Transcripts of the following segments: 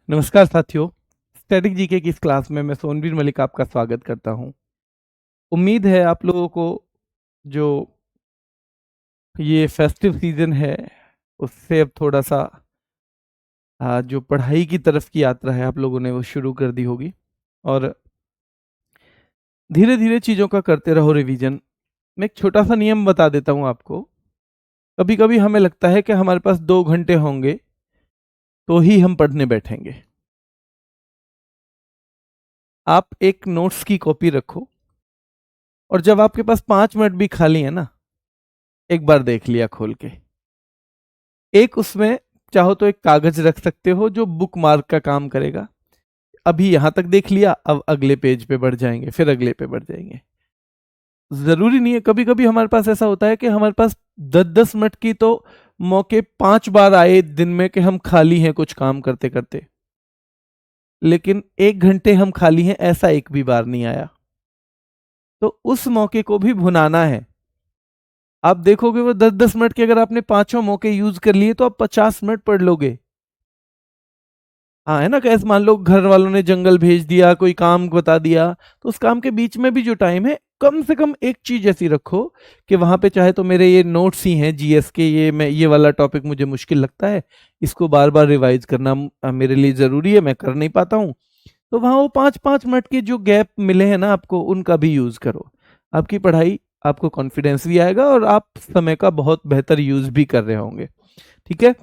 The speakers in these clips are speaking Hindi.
नमस्कार साथियों। स्टैटिक जीके की इस क्लास में मैं सोनवीर मलिक आपका स्वागत करता हूं। उम्मीद है आप लोगों को जो ये फेस्टिव सीजन है उससे अब थोड़ा सा जो पढ़ाई की तरफ की यात्रा है आप लोगों ने वो शुरू कर दी होगी और धीरे धीरे चीज़ों का करते रहो रिवीजन। मैं एक छोटा सा नियम बता देता हूं आपको। कभी कभी हमें लगता है कि हमारे पास 2 घंटे होंगे तो ही हम पढ़ने बैठेंगे। आप एक नोट्स की कॉपी रखो और जब आपके पास 5 मिनट भी खाली है ना, एक बार देख लिया खोल के। एक उसमें चाहो तो एक कागज रख सकते हो जो बुक मार्क का काम करेगा। अभी यहां तक देख लिया, अब अगले पेज पे बढ़ जाएंगे, फिर अगले पे बढ़ जाएंगे। जरूरी नहीं है, कभी कभी हमारे पास ऐसा होता है कि हमारे पास 10-10 मिनट की तो मौके 5 बार आए दिन में कि हम खाली हैं कुछ काम करते करते, लेकिन 1 घंटे हम खाली हैं ऐसा एक भी बार नहीं आया। तो उस मौके को भी भुनाना है। आप देखोगे वो 10-10 मिनट के अगर आपने पांचों मौके यूज कर लिए तो आप 50 मिनट पढ़ लोगे। हाँ है ना, कैसे मान लो घर वालों ने जंगल भेज दिया, कोई काम बता दिया, तो उस काम के बीच में भी जो टाइम है कम से कम एक चीज ऐसी रखो कि वहां पे चाहे तो मेरे ये नोट्स ही हैं जीएस के, ये वाला टॉपिक मुझे मुश्किल लगता है, इसको बार बार रिवाइज करना मेरे लिए जरूरी है, मैं कर नहीं पाता हूँ। तो वहां वो 5-5 मिनट के जो गैप मिले हैं ना आपको, उनका भी यूज करो। आपकी पढ़ाई, आपको कॉन्फिडेंस भी आएगा और आप समय का बहुत बेहतर यूज भी कर रहे होंगे। ठीक है,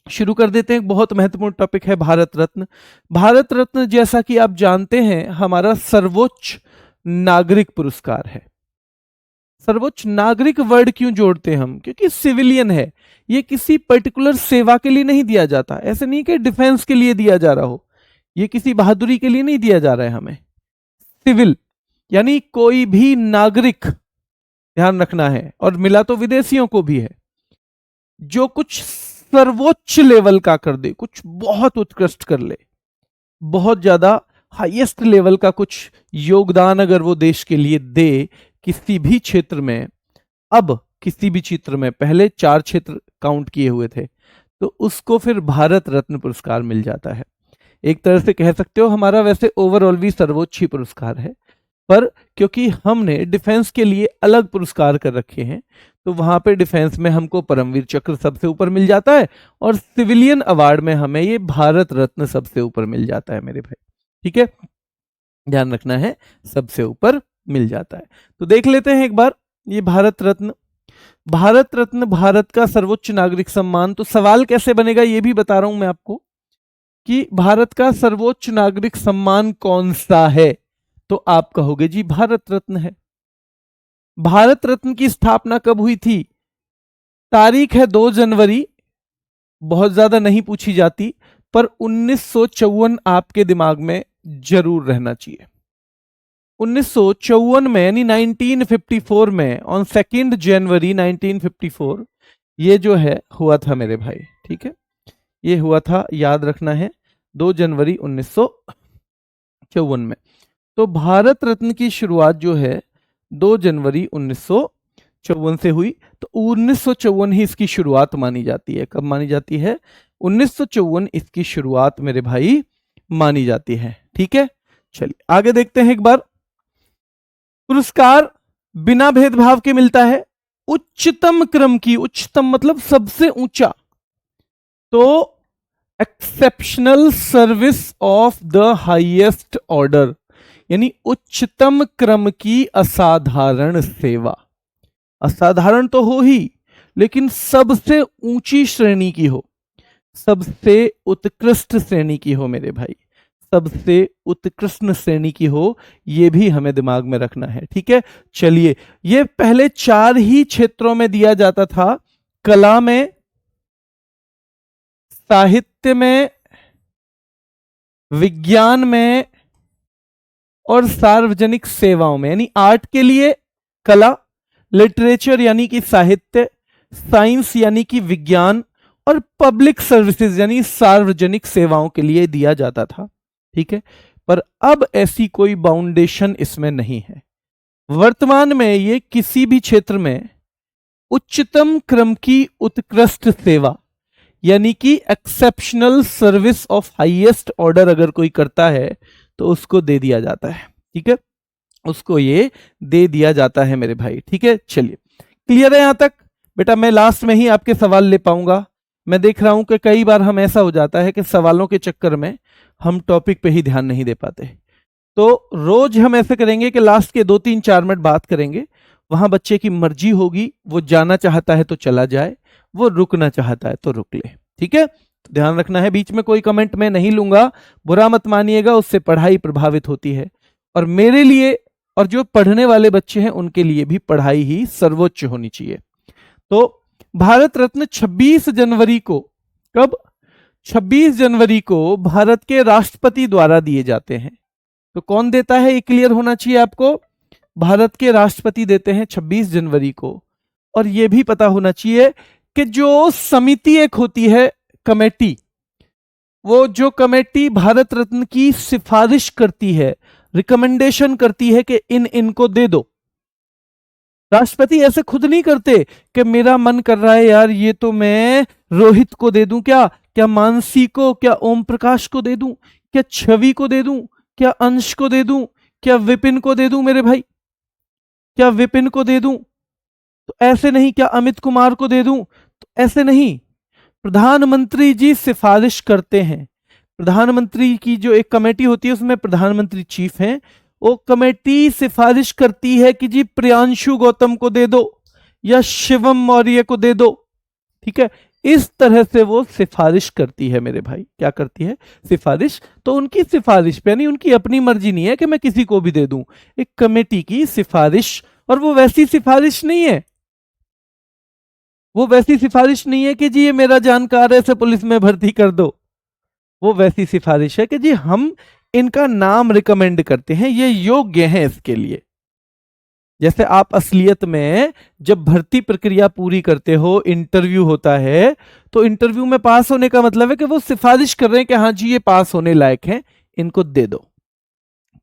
शुरू कर देते हैं। एक बहुत महत्वपूर्ण टॉपिक है भारत रत्न। भारत रत्न जैसा कि आप जानते हैं हमारा सर्वोच्च नागरिक पुरस्कार है। सर्वोच्च नागरिक वर्ड क्यों जोड़ते हैं हम? क्योंकि सिविलियन है, ये किसी पर्टिकुलर सेवा के लिए नहीं दिया जाता। ऐसे नहीं कि डिफेंस के लिए दिया जा रहा हो, ये किसी बहादुरी के लिए नहीं दिया जा रहा है हमें। सिविल यानी कोई भी नागरिक, ध्यान रखना है, और मिला तो विदेशियों को भी है, जो कुछ सर्वोच्च लेवल का कर दे, कुछ बहुत उत्कृष्ट कर ले, बहुत ज्यादा हाईएस्ट लेवल का कुछ योगदान अगर वो देश के लिए दे किसी भी क्षेत्र में। अब किसी भी क्षेत्र में, पहले 4 क्षेत्र काउंट किए हुए थे, तो उसको फिर भारत रत्न पुरस्कार मिल जाता है। एक तरह से कह सकते हो हमारा वैसे ओवरऑल भी सर्वोच्च ही पुरस्कार है, पर क्योंकि हमने डिफेंस के लिए अलग पुरस्कार कर रखे हैं तो वहां पे डिफेंस में हमको परमवीर चक्र सबसे ऊपर मिल जाता है और सिविलियन अवार्ड में हमें ये भारत रत्न सबसे ऊपर मिल जाता है मेरे भाई। ठीक है, ध्यान रखना है, सबसे ऊपर मिल जाता है। तो देख लेते हैं एक बार ये भारत रत्न। भारत रत्न भारत का सर्वोच्च नागरिक सम्मान। तो सवाल कैसे बनेगा ये भी बता रहा हूं मैं आपको कि भारत का सर्वोच्च नागरिक सम्मान कौन सा है, तो आप कहोगे जी भारत रत्न है। भारत रत्न की स्थापना कब हुई थी? तारीख है 2 जनवरी, बहुत ज्यादा नहीं पूछी जाती, पर 1954 आपके दिमाग में जरूर रहना चाहिए। 1954 में यानी 1954 में, ऑन 2 जनवरी 1954 ये जो है हुआ था मेरे भाई। ठीक है, ये हुआ था, याद रखना है, 2 जनवरी 1954 में। तो भारत रत्न की शुरुआत जो है 2 जनवरी 1954 से हुई। तो 1954 ही इसकी शुरुआत मानी जाती है। कब मानी जाती है? 1954 इसकी शुरुआत मेरे भाई मानी जाती है। ठीक है, चलिए आगे देखते हैं एक बार। पुरस्कार बिना भेदभाव के मिलता है, उच्चतम क्रम की, उच्चतम मतलब सबसे ऊंचा, तो exceptional service of the highest order, यानी उच्चतम क्रम की असाधारण सेवा। असाधारण तो हो ही, लेकिन सबसे ऊंची श्रेणी की हो, सबसे उत्कृष्ट श्रेणी की हो मेरे भाई, सबसे उत्कृष्ट श्रेणी की हो, यह भी हमें दिमाग में रखना है। ठीक है, चलिए, यह पहले 4 ही क्षेत्रों में दिया जाता था, कला में, साहित्य में, विज्ञान में और सार्वजनिक सेवाओं में। यानी आर्ट के लिए कला, लिटरेचर यानी कि साहित्य, साइंस यानी कि विज्ञान, और पब्लिक सर्विसेज यानी सार्वजनिक सेवाओं के लिए दिया जाता था। ठीक है, पर अब ऐसी कोई बाउंडेशन इसमें नहीं है। वर्तमान में ये किसी भी क्षेत्र में उच्चतम क्रम की उत्कृष्ट सेवा, यानी कि exceptional service of highest order अगर कोई करता है तो उसको दे दिया जाता है। ठीक है, उसको ये दे दिया जाता है मेरे भाई। ठीक है, चलिए क्लियर है यहां तक? बेटा मैं लास्ट में ही आपके सवाल ले पाऊंगा। मैं देख रहा हूं कि कई बार हम ऐसा हो जाता है कि सवालों के चक्कर में हम टॉपिक पे ही ध्यान नहीं दे पाते। तो रोज हम ऐसे करेंगे कि लास्ट के 2-3-4 मिनट बात करेंगे, वहां बच्चे की मर्जी होगी, वो जाना चाहता है तो चला जाए, वो रुकना चाहता है तो रुक ले। ठीक है, तो ध्यान रखना है, बीच में कोई कमेंट मैं नहीं लूंगा, बुरा मत मानिएगा, उससे पढ़ाई प्रभावित होती है। और मेरे लिए और जो पढ़ने वाले बच्चे हैं उनके लिए भी पढ़ाई ही सर्वोच्च होनी चाहिए। तो भारत रत्न 26 जनवरी को, कब? 26 जनवरी को भारत के राष्ट्रपति द्वारा दिए जाते हैं। तो कौन देता है ये क्लियर होना चाहिए आपको। भारत के राष्ट्रपति देते हैं 26 जनवरी को। और यह भी पता होना चाहिए कि जो समिति एक होती है, कमेटी, वो जो कमेटी भारत रत्न की सिफारिश करती है, रिकमेंडेशन करती है कि इनको दे दो। राष्ट्रपति ऐसे खुद नहीं करते कि मेरा मन कर रहा है यार ये तो मैं रोहित को दे दूं, क्या मानसी को, क्या ओम प्रकाश को दे दूं, क्या छवि को दे दूं, क्या अंश को दे दूं, क्या विपिन को दे दूं मेरे भाई, क्या विपिन को दे दूं? तो ऐसे नहीं। क्या अमित कुमार को दे दूं? तो ऐसे नहीं। प्रधानमंत्री जी सिफारिश करते हैं। प्रधानमंत्री की जो एक कमेटी होती है उसमें प्रधानमंत्री चीफ हैं, वो कमेटी सिफारिश करती है कि जी प्रियांशु गौतम को दे दो या शिवम मौर्य को दे दो। ठीक है, इस तरह से वो सिफारिश करती है मेरे भाई। क्या करती है? सिफारिश। तो उनकी सिफारिश पे, यानी उनकी अपनी मर्जी नहीं है कि मैं किसी को भी दे दूं, एक कमेटी की सिफारिश। और वो वैसी सिफारिश नहीं है, वो वैसी सिफारिश नहीं है कि जी ये मेरा जानकार है, इसे पुलिस में भर्ती कर दो। वो वैसी सिफारिश है कि जी हम इनका नाम रिकमेंड करते हैं, ये योग्य हैं इसके लिए। जैसे आप असलियत में जब भर्ती प्रक्रिया पूरी करते हो, इंटरव्यू होता है, तो इंटरव्यू में पास होने का मतलब है कि वो सिफारिश कर रहे हैं कि हाँ जी ये पास होने लायक हैं, इनको दे दो।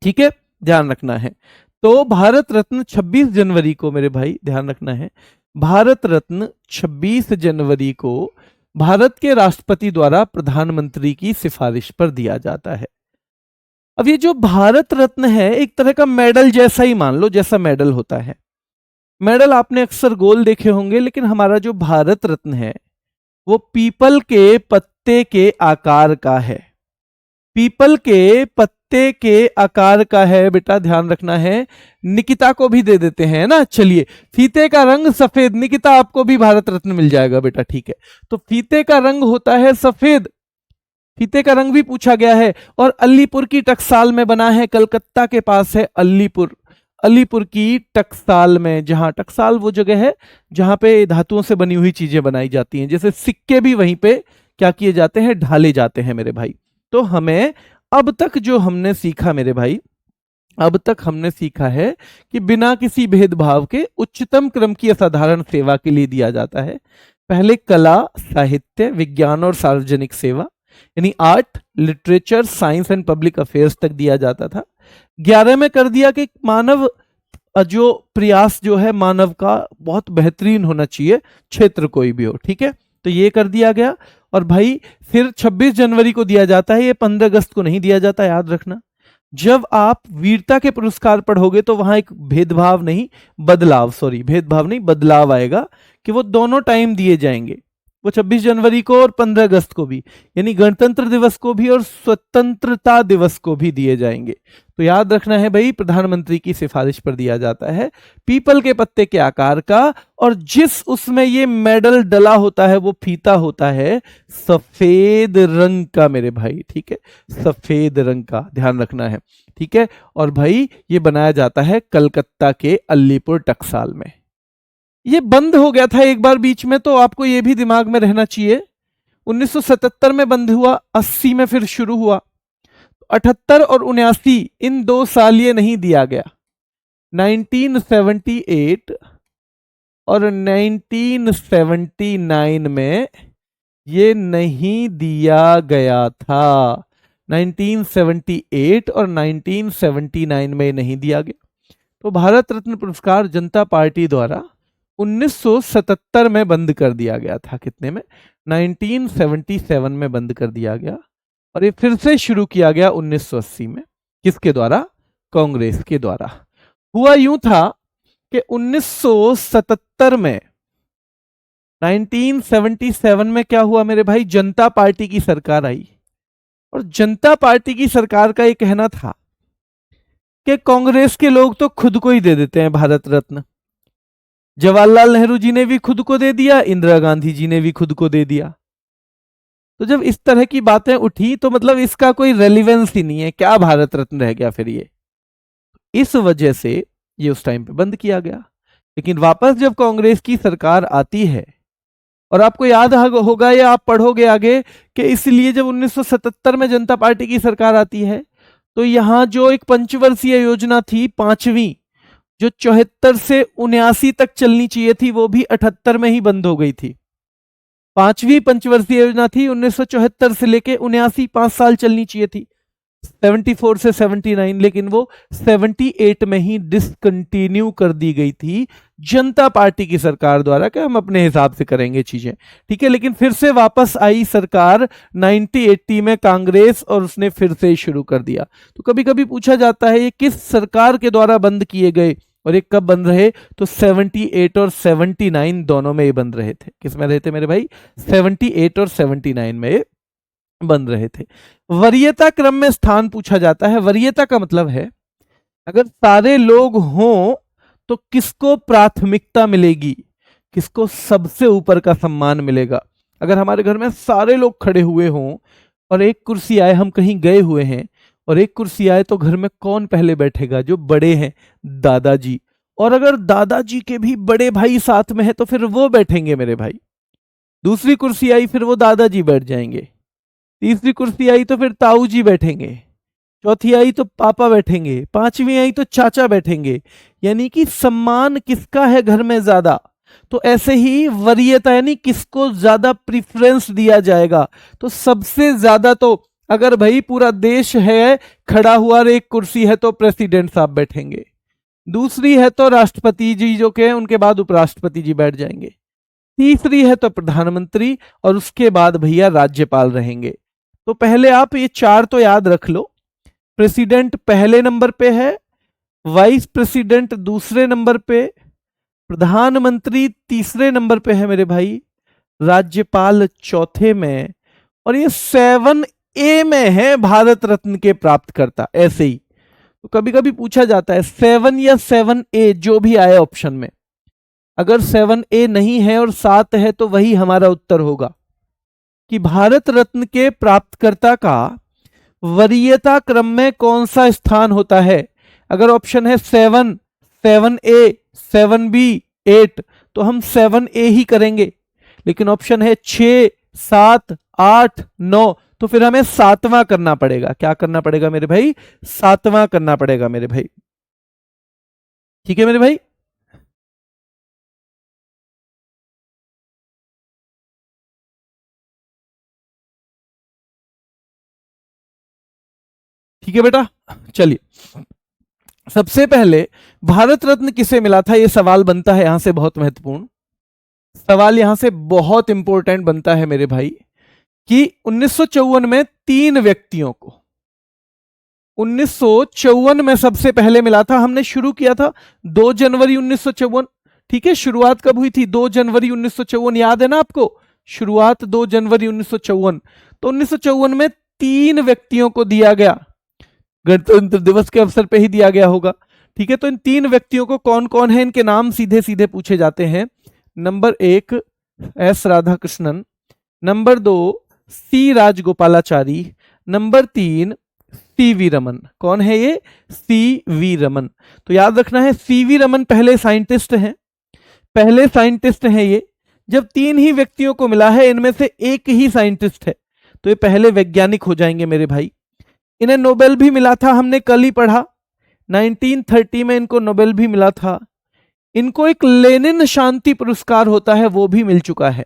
ठीक है, ध्यान रखना है। तो भारत रत्न 26 जनवरी को मेरे भाई ध्यान रखना है, भारत रत्न 26 जनवरी को भारत के राष्ट्रपति द्वारा प्रधानमंत्री की सिफारिश पर दिया जाता है। अब ये जो भारत रत्न है एक तरह का मेडल जैसा ही मान लो, जैसा मेडल होता है। मेडल आपने अक्सर गोल देखे होंगे, लेकिन हमारा जो भारत रत्न है वो पीपल के पत्ते के आकार का है। पीपल के पत्ते के आकार का है बेटा, ध्यान रखना है। निकिता को भी दे देते हैं ना। चलिए, फीते का रंग सफेद, निकिता आपको भी भारत रत्न मिल जाएगा बेटा। ठीक है, तो फीते का रंग होता है सफेद, फीते का रंग भी पूछा गया है। और अलीपुर की टकसाल में बना है, कलकत्ता के पास है अलीपुर, अलीपुर की टकसाल में। जहां टकसाल वो जगह है जहां पे धातुओं से बनी हुई चीजें बनाई जाती हैं, जैसे सिक्के भी वहीं पे क्या किए जाते हैं, ढाले जाते हैं मेरे भाई। तो हमें अब तक जो हमने सीखा मेरे भाई, अब तक हमने सीखा है कि बिना किसी भेदभाव के उच्चतम क्रम की असाधारण सेवा के लिए दिया जाता है। पहले कला, साहित्य, विज्ञान और सार्वजनिक सेवा यानी art, literature, science and public affairs तक दिया जाता था। 11 में कर दिया कि मानव जो प्रयास जो है मानव का बहुत बेहतरीन होना चाहिए, क्षेत्र कोई भी हो। ठीक है, तो ये कर दिया गया। और भाई फिर 26 जनवरी को दिया जाता है, ये 15 अगस्त को नहीं दिया जाता, याद रखना। जब आप वीरता के पुरस्कार पढ़ोगे तो वहां एक भेदभाव नहीं, बदलाव, सॉरी भेदभाव नहीं बदलाव आएगा कि वो दोनों टाइम दिए जाएंगे, वो 26 जनवरी को और 15 अगस्त को भी, यानी गणतंत्र दिवस को भी और स्वतंत्रता दिवस को भी दिए जाएंगे। तो याद रखना है भाई, प्रधानमंत्री की सिफारिश पर दिया जाता है, पीपल के पत्ते के आकार का, और जिस उसमें ये मेडल डला होता है वो फीता होता है सफेद रंग का मेरे भाई। ठीक है, सफेद रंग का, ध्यान रखना है। ठीक है, और भाई ये बनाया जाता है कलकत्ता के अलीपुर टकसाल में। ये बंद हो गया था एक बार बीच में, तो आपको ये भी दिमाग में रहना चाहिए। 1977 में बंद हुआ, 80 में फिर शुरू हुआ। 78 और 79 इन 2 साल ये नहीं दिया गया। 1978 और 1979 में ये नहीं दिया गया था। 1978 और 1979 में नहीं दिया गया। तो भारत रत्न पुरस्कार जनता पार्टी द्वारा 1977 में बंद कर दिया गया था। कितने में? 1977 में बंद कर दिया गया और ये फिर से शुरू किया गया 1980 में। किसके द्वारा? कांग्रेस के द्वारा। हुआ यूं था कि 1977 में 1977 में क्या हुआ मेरे भाई? जनता पार्टी की सरकार आई और जनता पार्टी की सरकार का ये कहना था कि कांग्रेस के लोग तो खुद को ही दे देते हैं भारत रत्न। जवाहरलाल नेहरू जी ने भी खुद को दे दिया, इंदिरा गांधी जी ने भी खुद को दे दिया। तो जब इस तरह की बातें उठी तो मतलब इसका कोई रेलिवेंस ही नहीं है, क्या भारत रत्न रह गया फिर ये। इस वजह से ये उस टाइम पे बंद किया गया। लेकिन वापस जब कांग्रेस की सरकार आती है, और आपको याद होगा या आप पढ़ोगे आगे कि इसलिए जब 1977 में जनता पार्टी की सरकार आती है तो यहां जो एक पंचवर्षीय योजना थी, पांचवी, जो 74 से 79 तक चलनी चाहिए थी, वो भी 78 में ही बंद हो गई थी। पांचवी पंचवर्षीय योजना थी 1974 से लेके 79, 5 साल चलनी चाहिए थी, 74 से 79, लेकिन वो 78 में ही डिसकंटिन्यू कर दी गई थी जनता पार्टी की सरकार द्वारा कि हम अपने हिसाब से करेंगे चीजें, ठीक है। लेकिन फिर से वापस आई सरकार 1980 में कांग्रेस और उसने फिर से शुरू कर दिया। तो कभी कभी पूछा जाता है ये किस सरकार के द्वारा बंद किए गए और ये कब बंद रहे? तो 78 और 79 दोनों में ये बंद रहे थे। किस में रहे थे मेरे भाई? 78 और 79 में ये बन रहे थे। वरीयता क्रम में स्थान पूछा जाता है। वरीयता का मतलब है अगर सारे लोग हों तो किसको प्राथमिकता मिलेगी, किसको सबसे ऊपर का सम्मान मिलेगा। अगर हमारे घर में सारे लोग खड़े हुए हों और एक कुर्सी आए, हम कहीं गए हुए हैं और एक कुर्सी आए, तो घर में कौन पहले बैठेगा? जो बड़े हैं, दादाजी। और अगर दादाजी के भी बड़े भाई साथ में है तो फिर वो बैठेंगे मेरे भाई। दूसरी कुर्सी आई, फिर वो दादाजी बैठ जाएंगे। तीसरी कुर्सी आई तो फिर ताऊ जी बैठेंगे। चौथी आई तो पापा बैठेंगे। पांचवी आई तो चाचा बैठेंगे। यानी कि सम्मान किसका है घर में ज्यादा। तो ऐसे ही वरीयता यानी किसको ज्यादा प्रिफरेंस दिया जाएगा। तो सबसे ज्यादा तो अगर भाई पूरा देश है खड़ा हुआ और एक कुर्सी है तो प्रेसिडेंट साहब बैठेंगे, दूसरी है तो राष्ट्रपति जी जो के, उनके बाद उपराष्ट्रपति जी बैठ जाएंगे, तीसरी है तो प्रधानमंत्री और उसके बाद भैया राज्यपाल रहेंगे। तो पहले आप ये चार तो याद रख लो। प्रेसिडेंट पहले नंबर पे है, वाइस प्रेसिडेंट दूसरे नंबर पे, प्रधानमंत्री तीसरे नंबर पे है मेरे भाई, राज्यपाल चौथे में, और ये 7A में है भारत रत्न के प्राप्तकर्ता। ऐसे ही तो कभी कभी पूछा जाता है 7 या 7A जो भी आए ऑप्शन में, अगर 7A नहीं है और 7 है तो वही हमारा उत्तर होगा कि भारत रत्न के प्राप्तकर्ता का वरीयता क्रम में कौन सा स्थान होता है। अगर ऑप्शन है 7, 7A, 7B, 8 तो हम 7A ही करेंगे। लेकिन ऑप्शन है 6, 7, 8, 9 तो फिर हमें 7वां करना पड़ेगा। क्या करना पड़ेगा मेरे भाई? 7वां करना पड़ेगा मेरे भाई। ठीक है मेरे भाई। ठीक है बेटा, चलिए सबसे पहले भारत रत्न किसे मिला था, यह सवाल बनता है यहां से बहुत महत्वपूर्ण सवाल, यहां से बहुत इंपॉर्टेंट बनता है मेरे भाई कि 1954 में 3 व्यक्तियों को 1954 में सबसे पहले मिला था। हमने शुरू किया था 2 जनवरी 1954। ठीक है, शुरुआत कब हुई थी? 2 जनवरी 1954, याद है ना आपको? शुरुआत 2 जनवरी 1954। तो 1954 में 3 व्यक्तियों को दिया गया, गणतंत्र दिवस के अवसर पे ही दिया गया होगा। ठीक है, तो इन 3 व्यक्तियों को कौन कौन है, इनके नाम सीधे सीधे पूछे जाते हैं। नंबर 1 एस राधाकृष्णन, नंबर 2 सी राजगोपालाचारी, नंबर 3 सीवी रमन। कौन है ये? सीवी रमन। तो याद रखना है सीवी रमन पहले साइंटिस्ट हैं, पहले साइंटिस्ट हैं ये। जब 3 ही व्यक्तियों को मिला है, इनमें से एक ही साइंटिस्ट है, तो ये पहले वैज्ञानिक हो जाएंगे मेरे भाई। इन्हें नोबेल भी मिला था, हमने कल ही पढ़ा, 1930 में इनको नोबेल भी मिला था। इनको एक लेनिन शांति पुरस्कार होता है, वो भी मिल चुका है,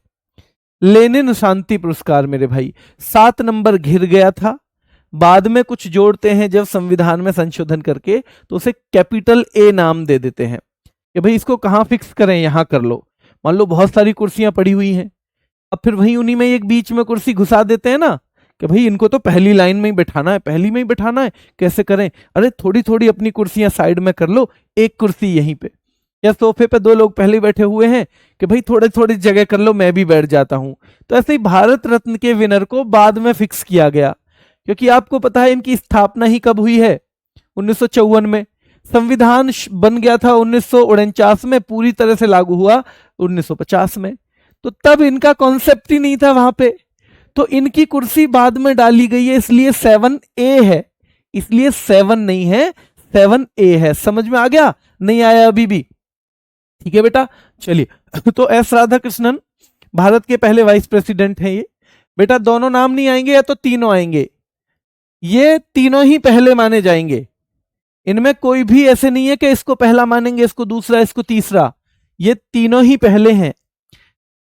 लेनिन शांति पुरस्कार मेरे भाई। 7 नंबर घिर गया था, बाद में कुछ जोड़ते हैं जब संविधान में संशोधन करके, तो उसे कैपिटल ए नाम दे देते हैं। कि भाई इसको कहाँ फिक्स करें, यहां कर लो। मान लो बहुत सारी कुर्सियां पड़ी हुई हैं, अब फिर वहीं उन्हीं में एक बीच में कुर्सी घुसा देते हैं ना कि भाई इनको तो पहली लाइन में ही बैठाना है, पहली में ही बैठाना है, कैसे करें? अरे थोड़ी थोड़ी अपनी कुर्सियां साइड में कर लो, एक कुर्सी यहीं पे, या सोफे पे दो लोग पहले बैठे हुए हैं कि भाई थोड़ी थोड़ी जगह कर लो, मैं भी बैठ जाता हूं। तो ऐसे ही भारत रत्न के विनर को बाद में फिक्स किया गया, क्योंकि आपको पता है इनकी स्थापना ही कब हुई है? 1954 में। संविधान बन गया था 1949 में, पूरी तरह से लागू हुआ 1950 में। तो तब इनका कॉन्सेप्ट ही नहीं था वहां पे, तो इनकी कुर्सी बाद में डाली गई है, इसलिए 7A है, इसलिए 7 नहीं है, 7A है। समझ में आ गया? नहीं आया अभी भी? ठीक है बेटा, चलिए। तो एस राधाकृष्णन भारत के पहले वाइस प्रेसिडेंट हैं ये। बेटा दोनों नाम नहीं आएंगे या तो तीनों आएंगे, ये तीनों ही पहले माने जाएंगे। इनमें कोई भी ऐसे नहीं है कि इसको पहला मानेंगे, इसको दूसरा, इसको तीसरा, ये तीनों ही पहले हैं।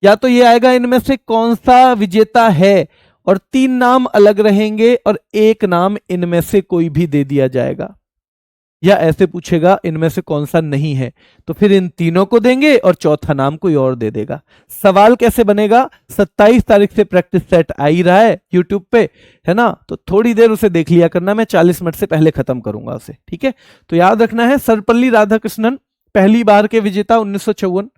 या तो ये आएगा इनमें से कौन सा विजेता है, और 3 नाम अलग रहेंगे और एक नाम इनमें से कोई भी दे दिया जाएगा, या ऐसे पूछेगा इनमें से कौन सा नहीं है, तो फिर इन तीनों को देंगे और चौथा नाम कोई और दे देगा। सवाल कैसे बनेगा? 27 तारीख से प्रैक्टिस सेट आ ही रहा है यूट्यूब पे, है ना? तो थोड़ी देर उसे देख लिया करना, मैं 40 मिनट से पहले खत्म करूंगा उसे, ठीक है? तो याद रखना है, सर्वपल्ली राधाकृष्णन पहली बार के विजेता 1954,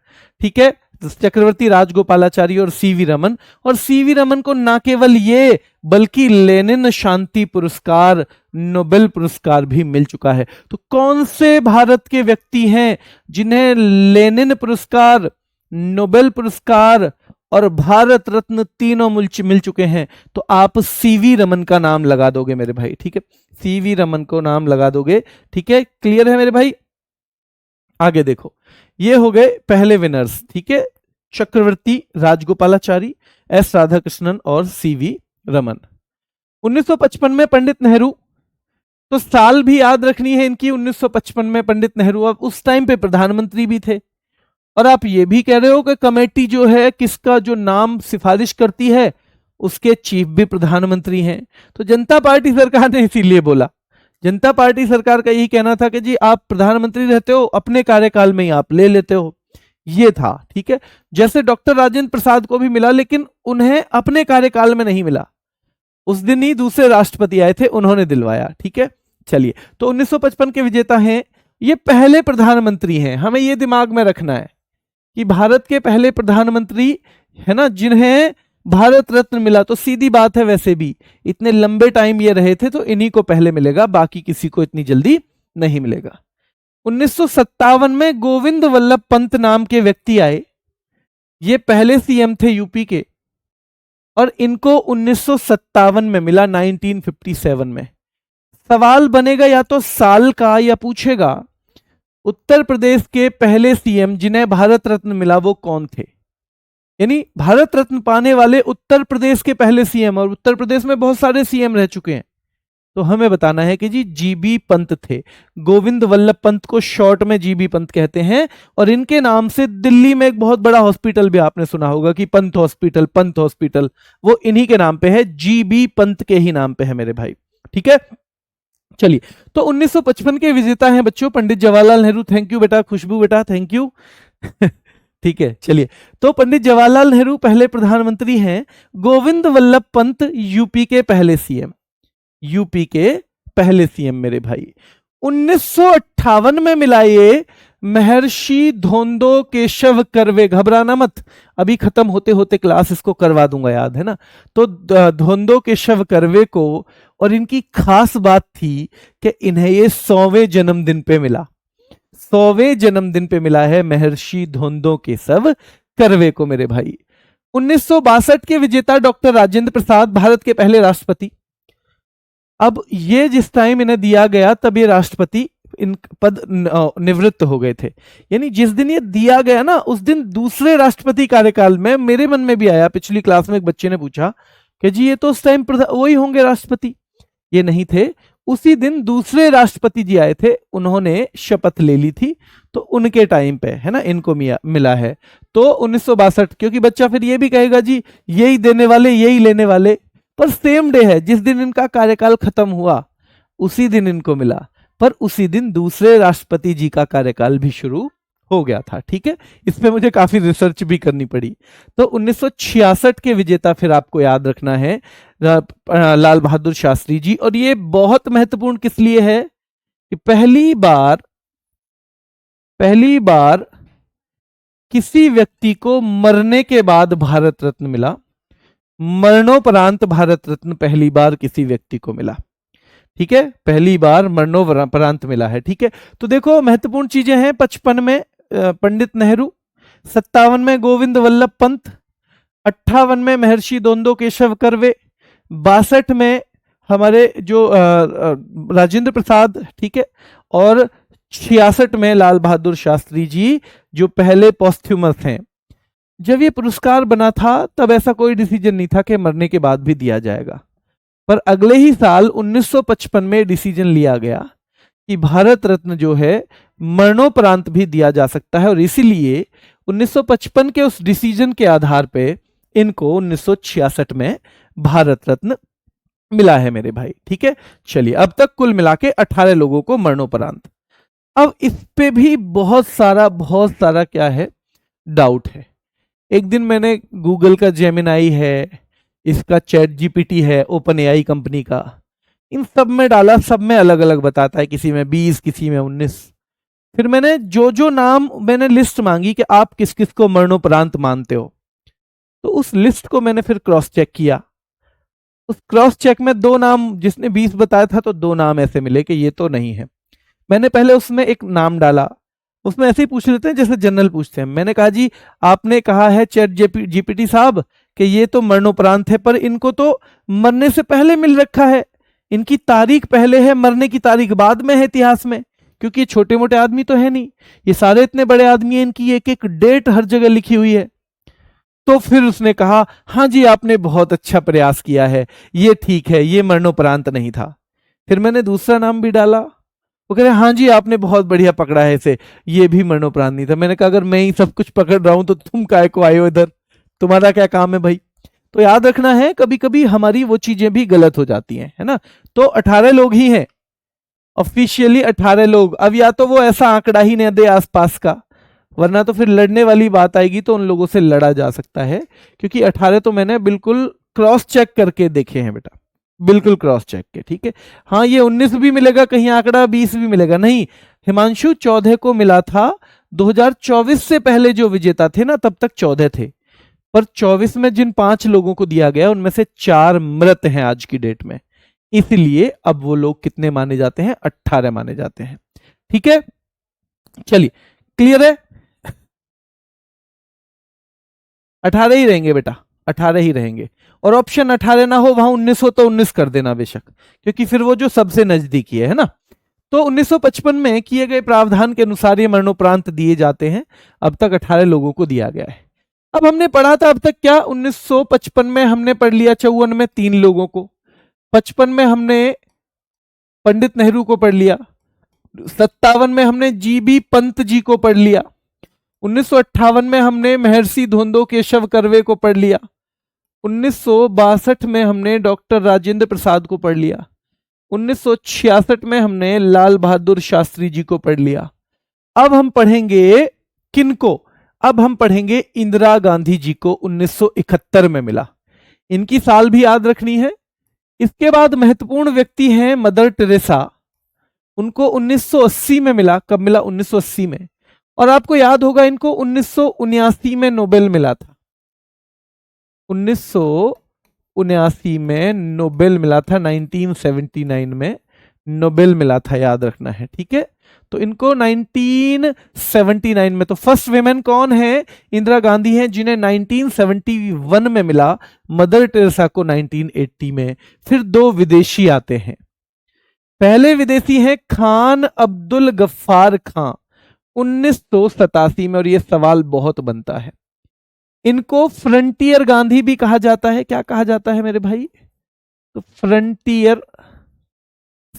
ठीक है? चक्रवर्ती राजगोपालाचारी और सीवी रमन, और सीवी रमन को ना केवल ये बल्कि लेनिन शांति पुरस्कार, नोबेल पुरस्कार भी मिल चुका है। तो कौन से भारत के व्यक्ति हैं जिन्हें लेनिन पुरस्कार, नोबेल पुरस्कार और भारत रत्न तीनों मिल चुके हैं? तो आप सीवी रमन का नाम लगा दोगे मेरे भाई, ठीक है? सीवी रमन को नाम लगा दोगे, ठीक है? क्लियर है मेरे भाई? आगे देखो, ये हो गए पहले विनर्स, ठीक है? चक्रवर्ती राजगोपालाचारी, एस राधाकृष्णन और सीवी रमन। 1955 में पंडित नेहरू, तो साल भी याद रखनी है इनकी, 1955 में पंडित नेहरू अब उस टाइम पे प्रधानमंत्री भी थे। और आप ये भी कह रहे हो कि कमेटी जो है किसका जो नाम सिफारिश करती है उसके चीफ भी प्रधानमंत्री हैं, तो जनता पार्टी सरकार ने इसीलिए बोला, जनता पार्टी सरकार का यही कहना था कि जी आप प्रधानमंत्री रहते हो, अपने कार्यकाल में ही आप ले लेते हो, ये था, ठीक है? जैसे डॉक्टर राजेंद्र प्रसाद को भी मिला, लेकिन उन्हें अपने कार्यकाल में नहीं मिला, उस दिन ही दूसरे राष्ट्रपति आए थे, उन्होंने दिलवाया, ठीक है? चलिए, तो 1955 के विजेता हैं, ये पहले प्रधानमंत्री हैं, हमें ये दिमाग में रखना है कि भारत के पहले प्रधानमंत्री है ना जिन्हें भारत रत्न मिला। तो सीधी बात है, वैसे भी इतने लंबे टाइम ये रहे थे तो इन्हीं को पहले मिलेगा, बाकी किसी को इतनी जल्दी नहीं मिलेगा। 1957 में गोविंद वल्लभ पंत नाम के व्यक्ति आए, ये पहले सीएम थे यूपी के, और इनको 1957 में मिला, 1957 में। सवाल बनेगा या तो साल का, या पूछेगा उत्तर प्रदेश के पहले सीएम जिन्हें भारत रत्न मिला वो कौन थे, यानी भारत रत्न पाने वाले उत्तर प्रदेश के पहले सीएम, और उत्तर प्रदेश में बहुत सारे सीएम रह चुके हैं, तो हमें बताना है कि जी जीबी पंत थे। गोविंद वल्लभ पंत को शॉर्ट में जीबी पंत कहते हैं, और इनके नाम से दिल्ली में एक बहुत बड़ा हॉस्पिटल भी आपने सुना होगा कि पंत हॉस्पिटल, पंत हॉस्पिटल, वो इन्हीं के नाम पे है, जीबी पंत के ही नाम पे है मेरे भाई, ठीक है? चलिए, तो 1955 के विजेता हैं बच्चों पंडित जवाहरलाल नेहरू। थैंक यू बेटा, खुशबू बेटा थैंक यू। ठीक है, चलिए, तो पंडित जवाहरलाल नेहरू पहले प्रधानमंत्री हैं। गोविंद वल्लभ पंत यूपी के पहले सीएम, यूपी के पहले सीएम मेरे भाई। 1958 में मिला ये महर्षि धोंदो केशव कर्वे, घबराना मत, अभी खत्म होते होते क्लास इसको करवा दूंगा, याद है ना? तो धोंदो केशव कर्वे को, और इनकी खास बात थी कि इन्हें ये 100वें जन्मदिन पे मिला, 100वें जन्मदिन पे मिला है महर्षि धोंदो केशव कर्वे को मेरे भाई। 1962 के विजेता डॉक्टर राजेंद्र प्रसाद, भारत के पहले राष्ट्रपति। अब ये जिस टाइम इन्हें दिया गया तब ये राष्ट्रपति इन पद निवृत्त हो गए थे, यानी जिस दिन ये दिया गया ना उस दिन दूसरे राष्ट्रपति कार्यकाल में, मेरे मन में भी आया, पिछली क्लास में एक बच्चे ने पूछा कि जी ये तो उस टाइम वही होंगे राष्ट्रपति, ये नहीं थे, उसी दिन दूसरे राष्ट्रपति जी आए थे, उन्होंने शपथ ले ली थी, तो उनके टाइम पे है ना इनको मिला है। तो 1962, क्योंकि बच्चा फिर ये भी कहेगा जी यही देने वाले यही लेने वाले, पर सेम डे है, जिस दिन इनका कार्यकाल खत्म हुआ उसी दिन इनको मिला, पर उसी दिन दूसरे राष्ट्रपति जी का कार्यकाल भी शुरू हो गया था। ठीक है, इस पे मुझे काफी रिसर्च भी करनी पड़ी। तो 1966 के विजेता फिर आपको याद रखना है लाल बहादुर शास्त्री जी। और ये बहुत महत्वपूर्ण किस लिए है कि पहली बार किसी व्यक्ति को मरने के बाद भारत रत्न मिला। मरणोपरांत भारत रत्न पहली बार किसी व्यक्ति को मिला। ठीक है, पहली बार मरणोपरांत मिला है। ठीक है, तो देखो महत्वपूर्ण चीजें हैं। 55 में पंडित नेहरू, 57 में गोविंद वल्लभ पंत, 58 में महर्षि दोंदो केशव कर्वे, 62 में हमारे जो राजेंद्र प्रसाद, ठीक है, और 66 में लाल बहादुर शास्त्री जी जो पहले पॉस्थ्यूमस हैं। जब ये पुरस्कार बना था तब ऐसा कोई डिसीजन नहीं था कि मरने के बाद भी दिया जाएगा, पर अगले ही साल 1955 में डिसीजन लिया गया कि भारत रत्न जो है मरणोपरांत भी दिया जा सकता है, और इसीलिए 1955 के उस डिसीजन के आधार पे इनको 1966 में भारत रत्न मिला है मेरे भाई। ठीक है, चलिए अब तक कुल मिला के 18 लोगों को मरणोपरांत। अब इस पे भी बहुत सारा क्या है, डाउट है। एक दिन मैंने गूगल का जेमिनाई है, इसका चैट जीपीटी है ओपन एआई कंपनी का, इन सब में डाला, सब में अलग अलग बताता है, किसी में 20, किसी में 19। फिर मैंने जो नाम मैंने लिस्ट मांगी कि आप किस किस को मरणोपरांत मानते हो, तो उस लिस्ट को मैंने फिर क्रॉस चेक किया। उस क्रॉस चेक में 2 नाम, जिसने 20 बताया था तो 2 नाम ऐसे मिले कि ये तो नहीं है। मैंने पहले उसमें एक नाम डाला, उसमें ऐसे ही पूछ लेते हैं जैसे जनरल पूछते हैं। मैंने कहा जी आपने कहा है चैट जीपीटी साहब कि ये तो मरणोपरांत है, पर इनको तो मरने से पहले मिल रखा है, इनकी तारीख पहले है, मरने की तारीख बाद में है इतिहास में, क्योंकि ये छोटे मोटे आदमी तो है नहीं, ये सारे इतने बड़े आदमी हैं, इनकी एक एक डेट हर जगह लिखी हुई है। तो फिर उसने कहा हाँ जी आपने बहुत अच्छा प्रयास किया है, ये ठीक है, ये मरणोपरांत नहीं था। फिर मैंने दूसरा नाम भी डाला, वो कह रहे हाँ जी आपने बहुत बढ़िया पकड़ा है इसे, ये भी मरणोपरांत नहीं था। मैंने कहा अगर मैं ही सब कुछ पकड़ रहा हूं तो तुम काहे को आए हो इधर, तुम्हारा क्या काम है भाई। तो याद रखना है कभी कभी हमारी वो चीजें भी गलत हो जाती हैं, है ना। तो 18 लोग ही हैं ऑफिशियली, 18 लोग। अब या तो वो ऐसा आंकड़ा ही नहीं दे आसपास का, वरना तो फिर लड़ने वाली बात आएगी तो उन लोगों से लड़ा जा सकता है, क्योंकि 18 तो मैंने बिल्कुल क्रॉस चेक करके देखे हैं बेटा, बिल्कुल क्रॉस चेक के। ठीक है, हाँ ये 19 भी मिलेगा कहीं आंकड़ा, 20 भी मिलेगा, नहीं। हिमांशु 14 को मिला था, 2024 से पहले जो विजेता थे ना तब तक 14 थे, पर 24 में जिन 5 लोगों को दिया गया उनमें से 4 मृत हैं आज की डेट में, इसलिए अब वो लोग कितने माने जाते हैं, 18 माने जाते हैं। ठीक है, चलिए क्लियर है, 18 ही रहेंगे बेटा, 18 ही रहेंगे। और ऑप्शन 18 ना हो, वहां 19 हो तो 19 कर देना बेशक, क्योंकि फिर वो जो सबसे नजदीकी है ना। तो 1955 में किए गए प्रावधान के अनुसार ये मरणोपरांत दिए जाते हैं। अब तक 18 लोगों को दिया गया है। अब हमने पढ़ा था अब तक क्या, 1955 में हमने पढ़ लिया 54 में 3 लोगों को, 55 में हमने पंडित नेहरू को पढ़ लिया, 57 में हमने जीबी पंत जी को पढ़ लिया, 1958 में हमने महर्षि धोंदो केशव कर्वे को पढ़ लिया, 1962 में हमने डॉक्टर राजेंद्र प्रसाद को पढ़ लिया, 1966 में हमने लाल बहादुर शास्त्री जी को पढ़ लिया। अब हम पढ़ेंगे किनको, अब हम पढ़ेंगे इंदिरा गांधी जी को 1971 में मिला, इनकी साल भी याद रखनी है। इसके बाद महत्वपूर्ण व्यक्ति हैं मदर टेरेसा, उनको 1980 में मिला। कब मिला, 1980 में। और आपको याद होगा इनको 1979 में नोबेल मिला था, 1979 में नोबेल मिला था, 1979 में नोबेल मिला था, याद रखना है। ठीक है, तो इनको 1979 में, तो फर्स्ट विमेन कौन है, इंदिरा गांधी हैं, जिन्हें 1971 में मिला, मदर टेरेसा को 1980 में। फिर 2 विदेशी आते हैं, पहले विदेशी हैं खान अब्दुल गफ्फार खां 1987 में, और यह सवाल बहुत बनता है, इनको फ्रंटियर गांधी भी कहा जाता है। क्या कहा जाता है मेरे भाई, तो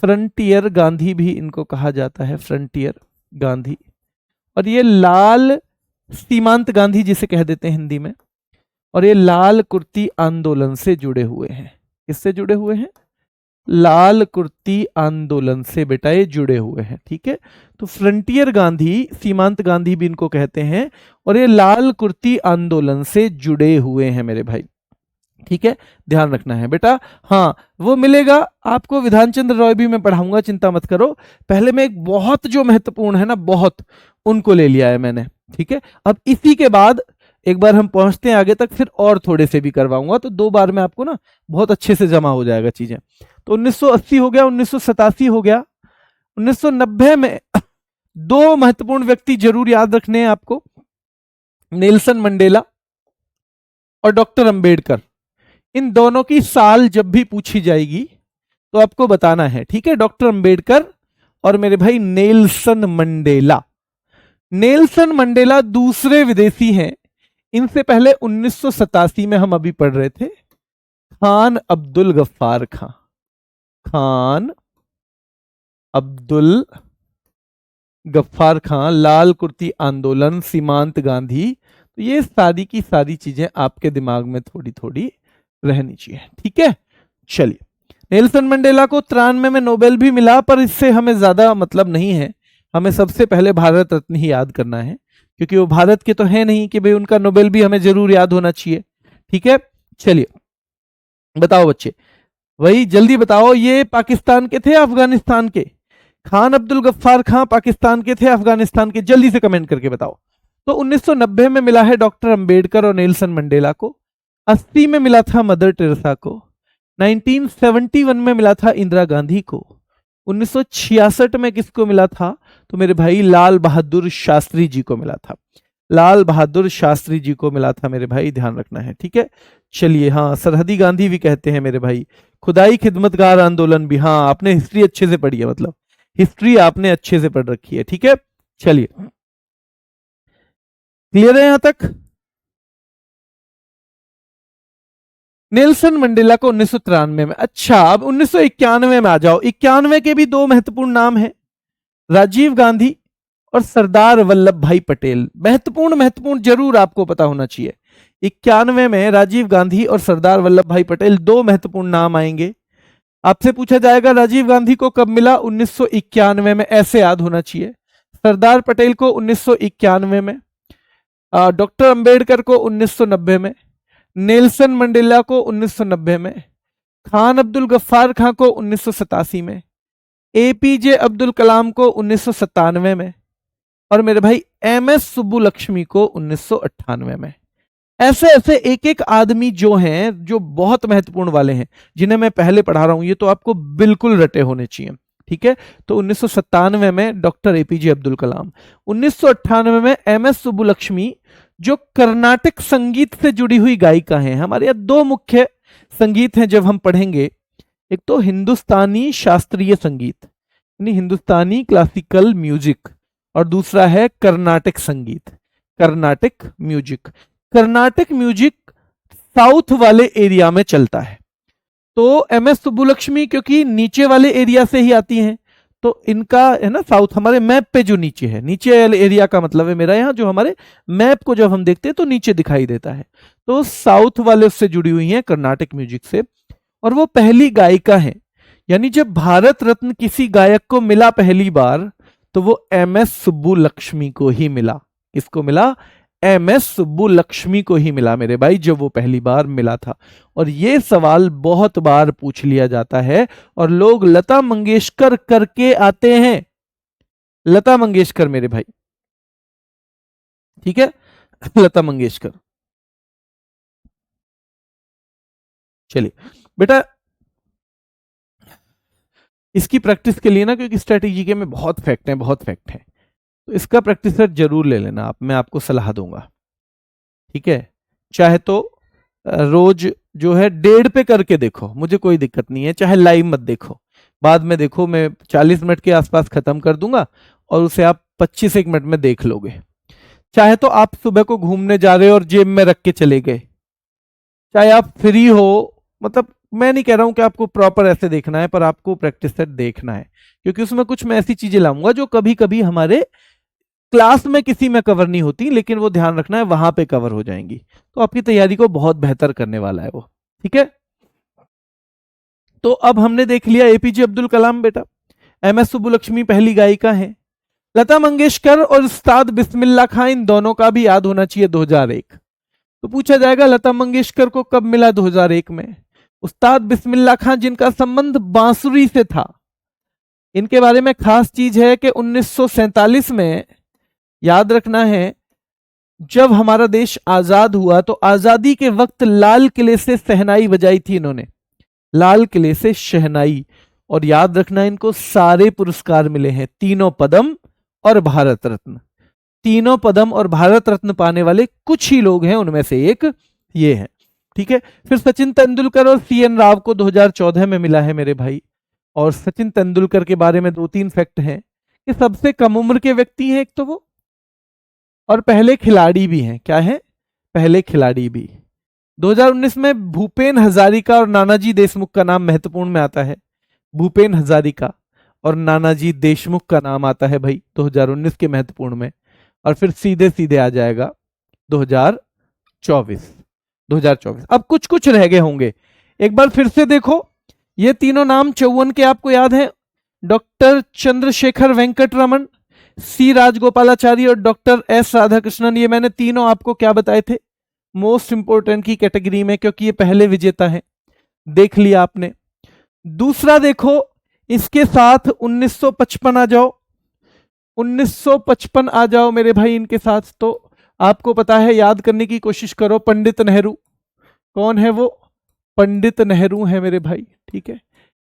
फ्रंटियर गांधी भी इनको कहा जाता है, फ्रंटियर गांधी। और ये लाल सीमांत गांधी जिसे कह देते हैं हिंदी में, और ये लाल कुर्ती आंदोलन से जुड़े हुए हैं। किससे जुड़े हुए हैं, लाल कुर्ती आंदोलन से बेटा ये जुड़े हुए हैं। ठीक है, तो फ्रंटियर गांधी, सीमांत गांधी भी इनको कहते हैं, और ये लाल कुर्ती आंदोलन से जुड़े हुए हैं मेरे भाई। ठीक है, ध्यान रखना है बेटा। हाँ, वो मिलेगा आपको, विधान चंद्र रॉय भी मैं पढ़ाऊंगा, चिंता मत करो। पहले में एक बहुत जो महत्वपूर्ण है ना, बहुत, उनको ले लिया है मैंने। ठीक है, अब इसी के बाद एक बार हम पहुंचते हैं आगे तक, फिर और थोड़े से भी करवाऊंगा, तो 2 बार में आपको ना बहुत अच्छे से जमा हो जाएगा चीजें। तो 1980 हो गया, 1987 हो गया। 1990 में 2 महत्वपूर्ण व्यक्ति जरूर याद रखने हैं आपको, नेल्सन मंडेला और डॉक्टर अंबेडकर। इन दोनों की साल जब भी पूछी जाएगी तो आपको बताना है। ठीक है, डॉक्टर अंबेडकर और मेरे भाई नेल्सन मंडेला। नेल्सन मंडेला दूसरे विदेशी हैं। इनसे पहले 1987 में हम अभी पढ़ रहे थे, खान अब्दुल गफ्फार खां, खान अब्दुल गफ्फार खां, लाल कुर्ती आंदोलन, सीमांत गांधी। तो ये सारी की सारी चीजें आपके दिमाग में थोड़ी थोड़ी रहनी चाहिए। ठीक है, चलिए। नेल्सन मंडेला को 93 में नोबेल भी मिला, पर इससे हमें ज्यादा मतलब नहीं है। हमें सबसे पहले भारत रत्न ही याद करना है, क्योंकि वो भारत के तो है नहीं कि भाई उनका नोबेल भी हमें जरूर याद होना चाहिए। ठीक है, चलिए बताओ बच्चे, वही जल्दी बताओ, ये पाकिस्तान के थे अफगानिस्तान के? खान अब्दुल गफ्फार खां पाकिस्तान के थे अफगानिस्तान के? जल्दी से कमेंट करके बताओ। तो 1990 में मिला है डॉक्टर अंबेडकर और नेल्सन मंडेला को। 80 में मिला था मदर टेरेसा को। 1971 में मिला था इंदिरा गांधी को। 1966 में किसको मिला था? तो मेरे भाई लाल बहादुर शास्त्री जी को मिला था। लाल बहादुर शास्त्री जी को मिला था मेरे भाई, ध्यान रखना है। ठीक है, चलिए। हाँ, सरहदी गांधी भी कहते हैं मेरे भाई। खुदाई खिदमतगार आंदोलन भी, हाँ आपने हिस्ट्री अच्छे से पढ़ी है, मतलब हिस्ट्री आपने अच्छे से पढ़ रखी है। ठीक है, चलिए, क्लियर है यहां तक? नेल्सन मंडेला को 1993 में। अच्छा, अब 1991 में आ जाओ। 91 के भी 2 महत्वपूर्ण नाम हैं, राजीव गांधी और सरदार वल्लभ भाई पटेल। महत्वपूर्ण महत्वपूर्ण जरूर आपको पता होना चाहिए। 91 में राजीव गांधी और सरदार वल्लभ भाई पटेल, 2 महत्वपूर्ण नाम आएंगे। आपसे पूछा जाएगा राजीव गांधी को कब मिला? 1991 में, ऐसे याद होना चाहिए। सरदार पटेल को 1991 में, डॉक्टर अंबेडकर को 1990 में, नेल्सन मंडेला को 1990 में, खान अब्दुल गफ्फार खां को 1987 में, एपीजे अब्दुल कलाम को 1997 में, और मेरे भाई एमएस सुब्बुलक्ष्मी को 1998 में। ऐसे ऐसे एक एक आदमी जो हैं, जो बहुत महत्वपूर्ण वाले हैं, जिन्हें मैं पहले पढ़ा रहा हूं, ये तो आपको बिल्कुल रटे होने चाहिए। ठीक है, तो 1997 में डॉक्टर एपीजे अब्दुल कलाम, 1998 में एमएस सुब्बुलक्ष्मी, जो कर्नाटक संगीत से जुड़ी हुई गायिका हैं। हमारे यहाँ 2 मुख्य संगीत हैं जब हम पढ़ेंगे, एक तो हिंदुस्तानी शास्त्रीय संगीत यानी हिंदुस्तानी क्लासिकल म्यूजिक, और दूसरा है कर्नाटक संगीत, Karnataka music. Karnataka music south वाले एरिया में चलता है। तो एमएस सुब्बुलक्ष्मी क्योंकि नीचे वाले एरिया से ही आती हैं, तो इनका है ना साउथ, हमारे मैप पे जो नीचे है, नीचे वाले एरिया का मतलब है मेरा यहाँ, जो हमारे मैप को जब हम देखते हैं तो नीचे दिखाई देता है, तो साउथ वाले उससे जुड़ी हुई हैं कर्नाटक म्यूजिक से। और वो पहली गायिका है, यानी जब भारत रत्न किसी गायक को मिला पहली बार, तो वो एमएस सुब्बुलक्ष्मी को ही मिला। किसको मिला? एमएस सुब्बुलक्ष्मी को ही मिला मेरे भाई, जब वो पहली बार मिला था। और ये सवाल बहुत बार पूछ लिया जाता है, और लोग लता मंगेशकर करके आते हैं, लता मंगेशकर मेरे भाई। ठीक है, लता मंगेशकर। चलिए बेटा, इसकी प्रैक्टिस के लिए ना, क्योंकि स्ट्रेटेजी के में बहुत फैक्ट हैं, बहुत फैक्ट हैं, तो इसका प्रैक्टिस सेट जरूर ले लेना आप, मैं आपको सलाह दूंगा। ठीक है, चाहे तो रोज जो है 1.5 पे करके देखो, मुझे कोई दिक्कत नहीं है, चाहे लाइव मत देखो, बाद में देखो, मैं 40 मिनट के आसपास खत्म कर दूंगा और उसे आप 25 मिनट में देख लोगे। चाहे तो आप सुबह को घूमने जा रहे हो और जेब में रख के चले गए, चाहे आप फ्री हो, मतलब मैं नहीं कह रहा हूं कि आपको प्रॉपर ऐसे देखना है, पर आपको प्रैक्टिस सेट देखना है, क्योंकि उसमें कुछ मैं ऐसी चीजें लाऊंगा जो कभी कभी हमारे क्लास में किसी में कवर नहीं होती, लेकिन वो ध्यान रखना है वहां पे कवर हो जाएंगी, तो आपकी तैयारी को बहुत बेहतर करने वाला है वो। ठीक है, तो अब हमने देख लिया एपीजे अब्दुल कलाम बेटा, एमएस सुब्बुलक्ष्मी पहली गायिका है, लता मंगेशकर और उस्ताद बिस्मिल्लाह खां, इन दोनों का भी याद होना चाहिए 2001। तो पूछा जाएगा लता मंगेशकर को कब मिला 2001 में, उस्ताद बिस्मिल्लाह खां जिनका संबंध बांसुरी से था, इनके बारे में खास चीज है कि 1947 में, याद रखना है, जब हमारा देश आजाद हुआ तो आजादी के वक्त लाल किले से शहनाई बजाई थी इन्होंने, लाल किले से शहनाई। और याद रखना इनको सारे पुरस्कार मिले हैं, तीनों पद्म और भारत रत्न, तीनों पद्म और भारत रत्न पाने वाले कुछ ही लोग हैं, उनमें से एक ये है। ठीक है, फिर सचिन तेंदुलकर और सीएन राव को 2014 में मिला है मेरे भाई। और सचिन तेंदुलकर के बारे में 2-3 फैक्ट हैं कि सबसे कम उम्र के व्यक्ति हैं एक तो वो, और पहले खिलाड़ी भी हैं। क्या है? पहले खिलाड़ी भी। 2019 में भूपेन हजारिका और नानाजी देशमुख का नाम महत्वपूर्ण में आता है, भूपेन हजारिका और नानाजी देशमुख का नाम आता है भाई 2019 के महत्वपूर्ण में। और फिर सीधे सीधे आ जाएगा 2024। अब कुछ कुछ रह गए होंगे, एक बार फिर से देखो, ये तीनों नाम 54 के आपको याद हैं, डॉक्टर चंद्रशेखर वेंकट रमन, सी राजगोपालाचारी और डॉक्टर एस राधाकृष्णन। ये मैंने तीनों आपको क्या बताए थे, मोस्ट इंपोर्टेंट की कैटेगरी में, क्योंकि ये पहले विजेता है, देख लिया आपने। दूसरा देखो, इसके साथ 1955 आ जाओ, 1955 आ जाओ मेरे भाई इनके साथ, तो आपको पता है, याद करने की कोशिश करो, पंडित नेहरू। कौन है वो? पंडित नेहरू है मेरे भाई। ठीक है,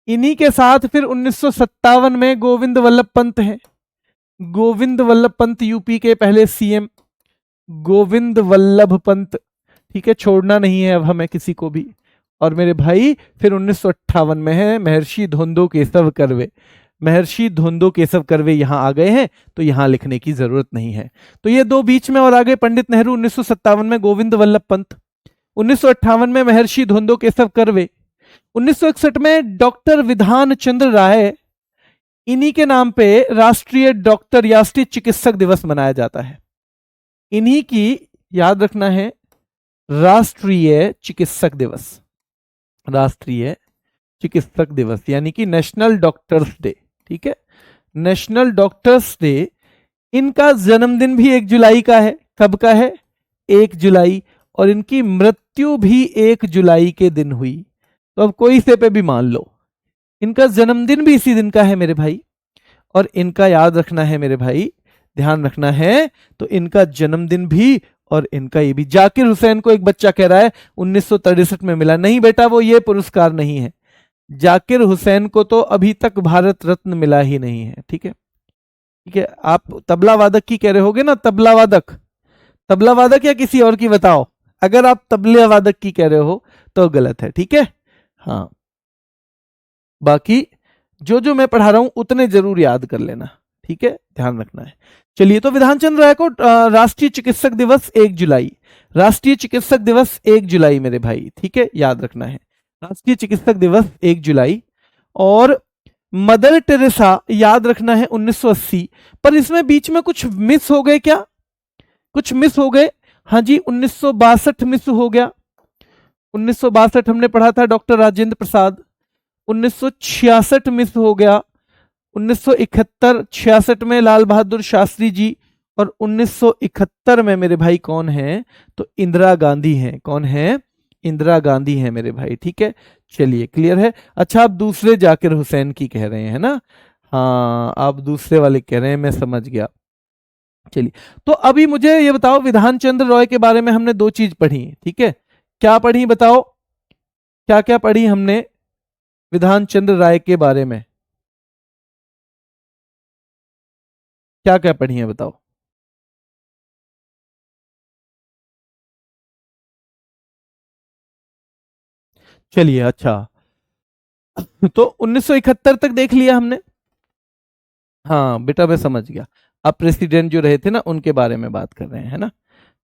इन्हीं के साथ फिर 1957 में गोविंद वल्लभ पंत है, गोविंद वल्लभ पंत यूपी के पहले सीएम, गोविंद वल्लभ पंत। ठीक है, छोड़ना नहीं है अब हमें किसी को भी। और मेरे भाई फिर 1958 में है महर्षि धोंदो केशव कर्वे, महर्षि धोंदो केशव कर्वे यहां आ गए हैं, तो यहां लिखने की जरूरत नहीं है। तो ये दो बीच में और आगे पंडित नेहरू 1957 में, गोविंद वल्लभ पंत 1958 में, महर्षि धोंदो केशव कर्वे 1961 में, डॉक्टर विधान चंद्र राय, इन्हीं के नाम पे राष्ट्रीय डॉक्टर या राष्ट्रीय चिकित्सक दिवस मनाया जाता है, इन्हीं की, याद रखना है, राष्ट्रीय चिकित्सक दिवस, राष्ट्रीय चिकित्सक दिवस यानी कि नेशनल डॉक्टर्स डे। ठीक है, नेशनल डॉक्टर्स डे, इनका जन्मदिन भी 1 जुलाई का है। कब का है? 1 जुलाई। और इनकी मृत्यु भी 1 जुलाई के दिन हुई। तो अब कोई से पे भी मान लो, इनका जन्मदिन भी इसी दिन का है मेरे भाई। और इनका याद रखना है मेरे भाई, ध्यान रखना है, तो इनका जन्मदिन भी और इनका ये भी। जाकिर हुसैन को एक बच्चा कह रहा है 1963 में मिला, नहीं बेटा, वो ये पुरस्कार नहीं है। जाकिर हुसैन को तो अभी तक भारत रत्न मिला ही नहीं है। ठीक है, ठीक है, आप तबला वादक की कह रहे होगे ना, तबला वादक, तबला वादक या किसी और की बताओ। अगर आप तबला वादक की कह रहे हो तो गलत है। ठीक है, हाँ, बाकी जो जो मैं पढ़ा रहा हूं उतने जरूर याद कर लेना। ठीक है, ध्यान रखना है। चलिए, तो विधान चंद्र राय को राष्ट्रीय चिकित्सक दिवस 1 जुलाई, राष्ट्रीय चिकित्सक दिवस 1 जुलाई मेरे भाई। ठीक है, याद रखना है, राष्ट्रीय चिकित्सक दिवस 1 जुलाई। और मदर टेरेसा याद रखना है 1980। पर इसमें बीच में कुछ मिस हो गए क्या? कुछ मिस हो गए, हाँ जी, 1962 मिस हो गया। 1962 हमने पढ़ा था डॉक्टर राजेंद्र प्रसाद। 1966 मिस हो गया। 1971-66 में लाल बहादुर शास्त्री जी। और 1971 में मेरे भाई कौन है? तो इंदिरा गांधी हैं। कौन है? इंदिरा गांधी हैं मेरे भाई। ठीक है, चलिए, क्लियर है। अच्छा, आप दूसरे जाकिर हुसैन की कह रहे हैं ना? हाँ, आप दूसरे वाले कह रहे हैं, मैं समझ गया। चलिए, तो अभी मुझे ये बताओ, विधान चंद्र रॉय के बारे में हमने 2 चीज पढ़ी। ठीक है, क्या पढ़ी बताओ? क्या क्या पढ़ी हमने विधान चंद्र राय के बारे में? क्या क्या पढ़ी है बताओ? चलिए, अच्छा, तो 1971 तक देख लिया हमने। हाँ बेटा, मैं समझ गया। अब प्रेसिडेंट जो रहे थे ना, उनके बारे में बात कर रहे हैं ना,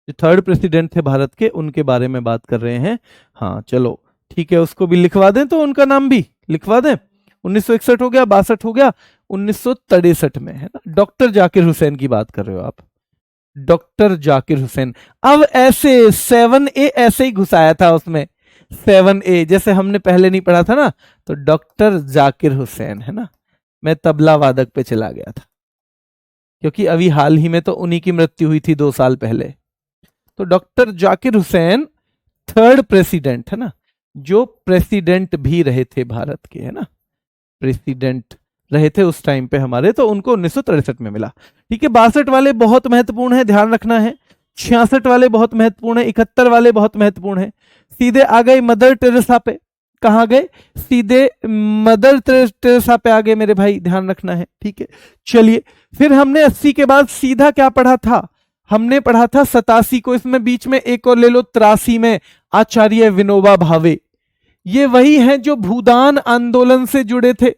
जो 3rd प्रेसिडेंट थे भारत के, उनके बारे में बात कर रहे हैं। हाँ चलो ठीक है, उसको भी लिखवा दें, तो उनका नाम भी लिखवा दें। 1961 हो गया, 62 हो गया, 1963 में है ना, डॉक्टर जाकिर हुसैन की बात कर रहे हो आप, डॉक्टर जाकिर हुसैन। अब ऐसे 7A ऐसे ही घुसाया था उसमें, 7A, जैसे हमने पहले नहीं पढ़ा था ना, तो डॉक्टर जाकिर हुसैन, है ना। मैं तबला वादक पे चला गया था, क्योंकि अभी हाल ही में तो उन्हीं की मृत्यु हुई थी 2 साल पहले। तो doctor Zakir Hussain 3rd president, है ना, जो प्रेसिडेंट भी रहे थे भारत के, है ना, प्रेसिडेंट रहे थे उस टाइम पे हमारे, तो उनको 1963 में मिला। ठीक है, 62 वाले बहुत महत्वपूर्ण है, ध्यान रखना है। 66 वाले बहुत महत्वपूर्ण है। 71 वाले बहुत महत्वपूर्ण है। सीधे आ गए मदर टेरेसा पे। कहां गए? सीधे मदर टेरेसा पे आ गए मेरे भाई, ध्यान रखना है। ठीक है, चलिए फिर हमने 80 के बाद सीधा क्या पढ़ा था? हमने पढ़ा था 87 को। इसमें बीच में एक और ले लो, 83 में आचार्य विनोबा भावे। ये वही हैं जो भूदान आंदोलन से जुड़े थे।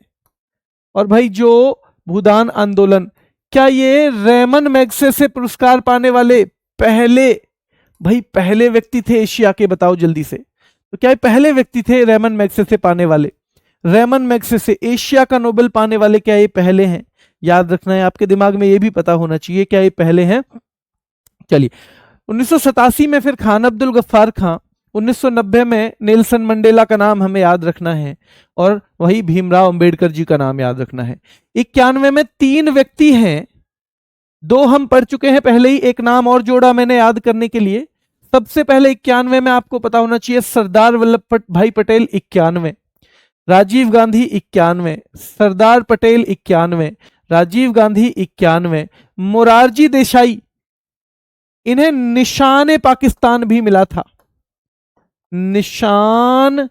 और भाई जो भूदान आंदोलन, क्या ये रेमन मैग्सेसे पुरस्कार पाने वाले पहले व्यक्ति थे एशिया के? बताओ जल्दी से। तो क्या ये पहले व्यक्ति थे रेमन मैग्सेसे पाने वाले? रेमन मैग्सेसे एशिया का नोबेल पाने वाले, क्या ये पहले हैं? याद रखना है, आपके दिमाग में ये भी पता होना चाहिए, क्या ये पहले हैं? चलिए, 1987 में फिर खान अब्दुल गफ्फार खां, 1990 में नेल्सन मंडेला का नाम हमें याद रखना है, और वही भीमराव अंबेडकर जी का नाम याद रखना है। 91 में 3 व्यक्ति हैं, 2 हम पढ़ चुके हैं पहले ही, एक नाम और जोड़ा मैंने याद करने के लिए। सबसे पहले 91 में आपको पता होना चाहिए, सरदार वल्लभ भाई पटेल 91, राजीव गांधी 91, सरदार पटेल 91, राजीव गांधी 91, मोरारजी देसाई, इन्हें निशान पाकिस्तान भी मिला था। निशान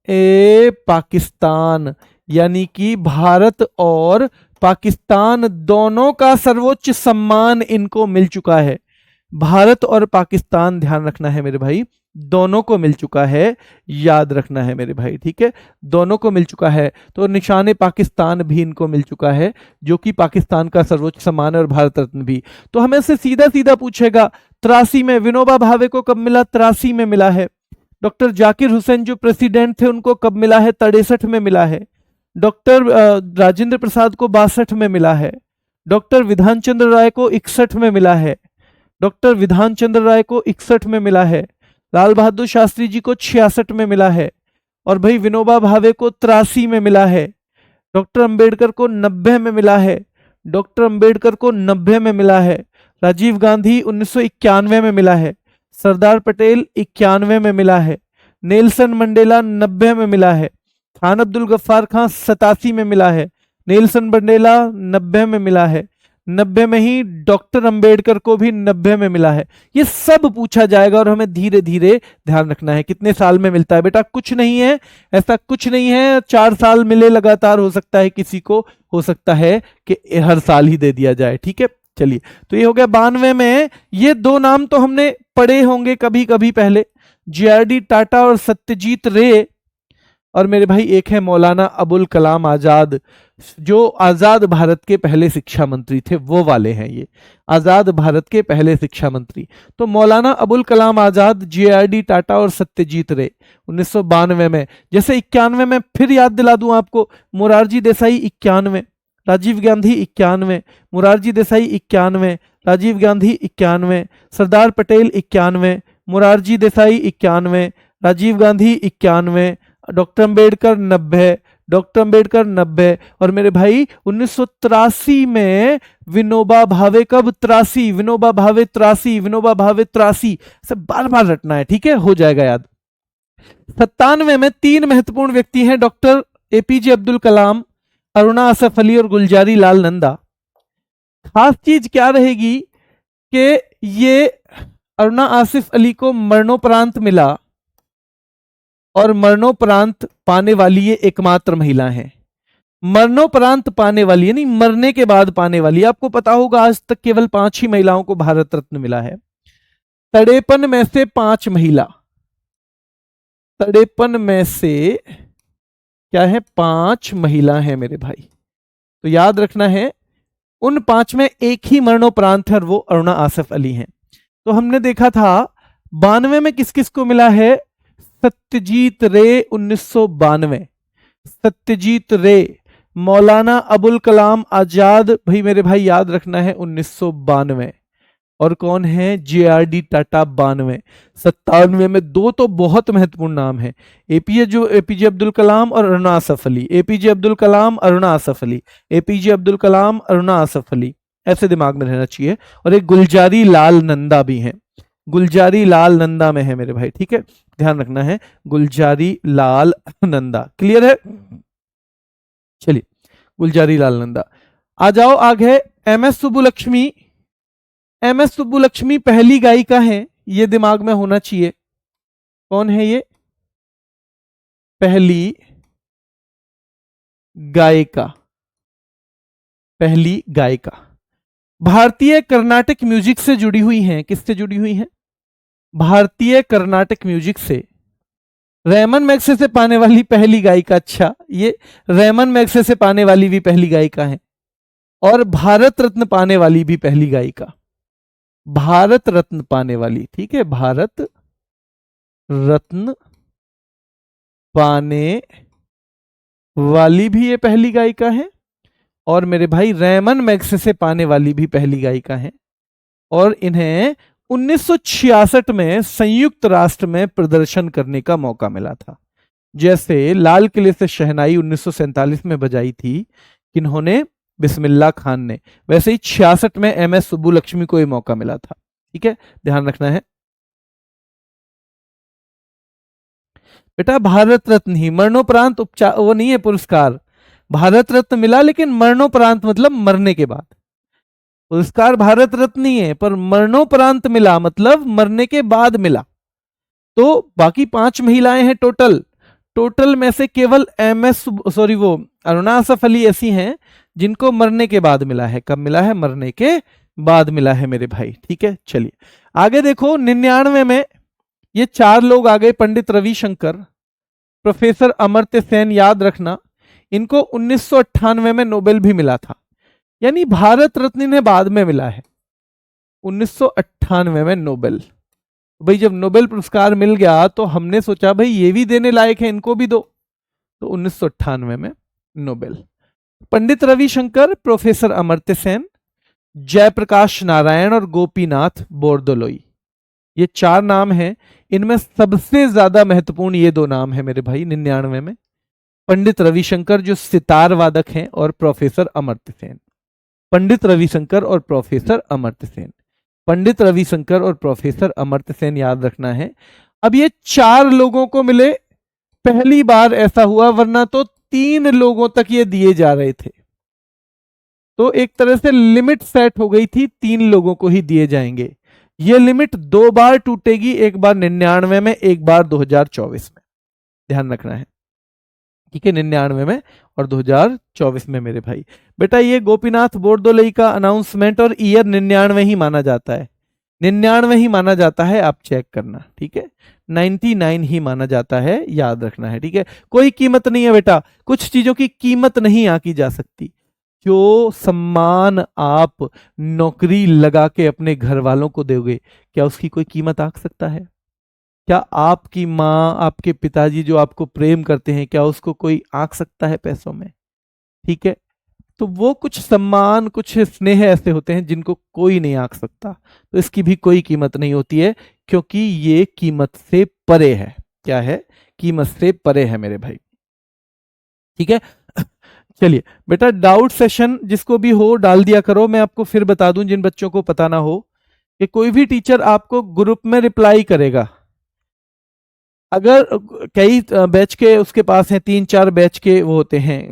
ए पाकिस्तान, यानी कि भारत और पाकिस्तान दोनों का सर्वोच्च सम्मान इनको मिल चुका है। भारत और पाकिस्तान, ध्यान रखना है मेरे भाई, दोनों को मिल चुका है, याद रखना है मेरे भाई। ठीक है, दोनों को मिल चुका है। तो निशान पाकिस्तान भी इनको मिल चुका है, जो कि पाकिस्तान का सर्वोच्च सम्मान है, और भारत रत्न भी। तो हमें से सीधा सीधा पूछेगा, 83 में विनोबा भावे को कब मिला? 83 में मिला है। डॉक्टर जाकिर हुसैन जो प्रेसिडेंट थे, उनको कब मिला है? 63 में मिला है। डॉक्टर राजेंद्र प्रसाद को 62 में मिला है। डॉक्टर विधान चंद्र राय को 61 में मिला है। डॉक्टर विधान चंद्र राय को 61 में मिला है। लाल बहादुर शास्त्री जी को 66 में मिला है। और भाई विनोबा भावे को 83 में मिला है। डॉक्टर अंबेडकर को 90 में मिला है। डॉक्टर अंबेडकर को 90 में मिला है। राजीव गांधी 1991 में मिला है। सरदार पटेल 91 में मिला है। नेल्सन मंडेला 90 में मिला है। खान अब्दुल गफ्फार खां 87 में मिला है। नेल्सन मंडेला 90 में मिला है। 90 में ही डॉक्टर अंबेडकर को भी 90 में मिला है। ये सब पूछा जाएगा, और हमें धीरे धीरे ध्यान रखना है कितने साल में मिलता है। बेटा कुछ नहीं है, ऐसा कुछ नहीं है 4 साल मिले लगातार, हो सकता है किसी को, हो सकता है कि हर साल ही दे दिया जाए। ठीक है, चलिए, तो ये हो गया 92 में। ये 2 नाम तो हमने पढ़े होंगे कभी कभी पहले, JRD टाटा और सत्यजीत रे। और मेरे भाई एक है मौलाना अबुल कलाम आजाद, जो आजाद भारत के पहले शिक्षा मंत्री थे, वो वाले हैं ये, आजाद भारत के पहले शिक्षा मंत्री। तो मौलाना अबुल कलाम आजाद, JRD टाटा और सत्यजीत रे 1992 में। जैसे 91 में फिर याद दिला दूं आपको, मोरारजी देसाई 91, राजीव गांधी 91, मोरारजी देसाई 91, राजीव गांधी 91, सरदार पटेल 91, मोरारजी देसाई 91, राजीव गांधी 91, डॉक्टर अंबेडकर 90, डॉक्टर अंबेडकर 90। और मेरे भाई 1983 में विनोबा भावे, कब? 83, विनोबा भावे 83, विनोबा भावे 83, से बार बार रटना है, ठीक है, हो जाएगा याद। 97 में 3 महत्वपूर्ण व्यक्ति हैं, डॉक्टर APJ अब्दुल कलाम, अरुणा असफ अली और गुलजारी लाल नंदा। खास चीज क्या रहेगी कि ये अरुणा आसिफ अली को मरणोपरांत मिला, और मरणोपरांत पाने वाली ये एकमात्र महिला हैं। मरणोपरांत पाने वाली, यानी मरने के बाद पाने वाली। आपको पता होगा आज तक केवल 5 ही महिलाओं को भारत रत्न मिला है। 53 में से 5 महिला, 53 में से क्या है? 5 महिला हैं मेरे भाई। तो याद रखना है, उन 5 में एक ही मरणोपरांत है, और वो अरुणा आसिफ अली हैं। तो हमने देखा था 92 में किस किस को मिला है? सत्यजीत रे 1992, सत्यजीत रे। मौलाना अबुल कलाम आजाद, भाई मेरे भाई याद रखना है, 1992। और कौन है JRD टाटा 92। 97 में दो तो बहुत महत्वपूर्ण नाम है, एपीजे अब्दुल कलाम और अरुणा आसफ अली। एपीजे अब्दुल कलाम, अरुणा आसफ अली, एपीजे अब्दुल कलाम, अरुणा आसफ अली, ऐसे दिमाग में रहना चाहिए। और एक गुलजारी लाल नंदा भी है, गुलजारी लाल नंदा में है मेरे भाई, ठीक है, ध्यान रखना है, गुलजारी लाल नंदा। क्लियर है? चलिए, गुलजारी लाल नंदा। आ जाओ आगे, MS सुब्बुलक्ष्मी। MS सुब्बुलक्ष्मी पहली गायिका है, ये दिमाग में होना चाहिए। कौन है ये? पहली गायिका, पहली गायिका। भारतीय कर्नाटक म्यूजिक से जुड़ी हुई हैं। किससे जुड़ी हुई हैं? भारतीय कर्नाटक म्यूजिक से। रेमन मैग्से से पाने वाली पहली गायिका। अच्छा, ये रेमन मैग्से से पाने वाली भी पहली गायिका है, और भारत रत्न पाने वाली भी पहली गायिका, भारत रत्न पाने वाली, ठीक है, भारत रत्न पाने वाली भी ये पहली गायिका है, और मेरे भाई रेमन मैग्से से पाने वाली भी पहली गायिका है। और इन्हें 1966 में संयुक्त राष्ट्र में प्रदर्शन करने का मौका मिला था। जैसे लाल किले से शहनाई 1947 में बजाई थी किन्होंने? बिस्मिल्लाह खान ने, वैसे ही 66 में MS सुब्बुलक्ष्मी को यह मौका मिला था। ठीक है, ध्यान रखना है बेटा। भारत रत्न ही, मरणोपरांत उपचार वो नहीं है पुरस्कार। भारत रत्न मिला लेकिन मरणोपरांत मतलब मरने के बाद। पुरस्कार भारत रत्न ही है, पर मरणोपरांत मिला मतलब मरने के बाद मिला। तो बाकी 5 महिलाएं हैं टोटल में से केवल वो अरुणा आसफ अली ऐसी हैं जिनको मरने के बाद मिला है। कब मिला है? मरने के बाद मिला है मेरे भाई। ठीक है, चलिए आगे देखो। 99 में ये 4 लोग आ गए। पंडित रविशंकर, प्रोफेसर अमर्त्य सेन, याद रखना इनको 1998 में नोबेल भी मिला था, यानी भारत रत्न इन्हें बाद में मिला है, 1998 में नोबेल। भाई जब नोबेल पुरस्कार मिल गया तो हमने सोचा भाई ये भी देने लायक है, इनको भी दो, तो 1998 में नोबेल। पंडित रविशंकर, प्रोफेसर अमर्त्य सेन, जयप्रकाश नारायण और गोपीनाथ बोरदोलोई, ये 4 नाम हैं। इनमें सबसे ज्यादा महत्वपूर्ण ये 2 नाम है मेरे भाई 99 में, पंडित रविशंकर जो सितार वादक हैं और प्रोफेसर अमर्त्य सेन। पंडित रविशंकर और प्रोफेसर अमर्त्य सेन, पंडित रविशंकर और प्रोफेसर अमर्त्य सेन, याद रखना है। अब ये 4 लोगों को मिले, पहली बार ऐसा हुआ, वरना तो 3 लोगों तक ये दिए जा रहे थे। तो एक तरह से लिमिट सेट हो गई थी, 3 लोगों को ही दिए जाएंगे। ये लिमिट 2 बार टूटेगी, एक बार 99 में, एक बार 2024 में, ध्यान रखना है। ठीक है, 99 में और 2024 में मेरे भाई। बेटा ये गोपीनाथ बोरदोलोई का अनाउंसमेंट और ईयर 99 ही माना जाता है, 99 ही माना जाता है, आप चेक करना। ठीक है, 99 ही माना जाता है, याद रखना है। ठीक है, कोई कीमत नहीं है बेटा, कुछ चीजों की कीमत नहीं आकी जा सकती। जो सम्मान आप नौकरी लगा के अपने घर वालों को दोगे, क्या उसकी कोई कीमत आंक सकता है? क्या आपकी माँ, आपके पिताजी जो आपको प्रेम करते हैं, क्या उसको कोई आंक सकता है पैसों में? ठीक है, तो वो कुछ सम्मान, कुछ स्नेह ऐसे होते हैं जिनको कोई नहीं आंक सकता, तो इसकी भी कोई कीमत नहीं होती है, क्योंकि ये कीमत से परे है। क्या है? कीमत से परे है मेरे भाई। ठीक है, चलिए बेटा, डाउट सेशन जिसको भी हो डाल दिया करो। मैं आपको फिर बता दूं जिन बच्चों को पता ना हो, कि कोई भी टीचर आपको ग्रुप में रिप्लाई करेगा। अगर कई बैच के उसके पास हैं, 3-4 बैच के वो होते हैं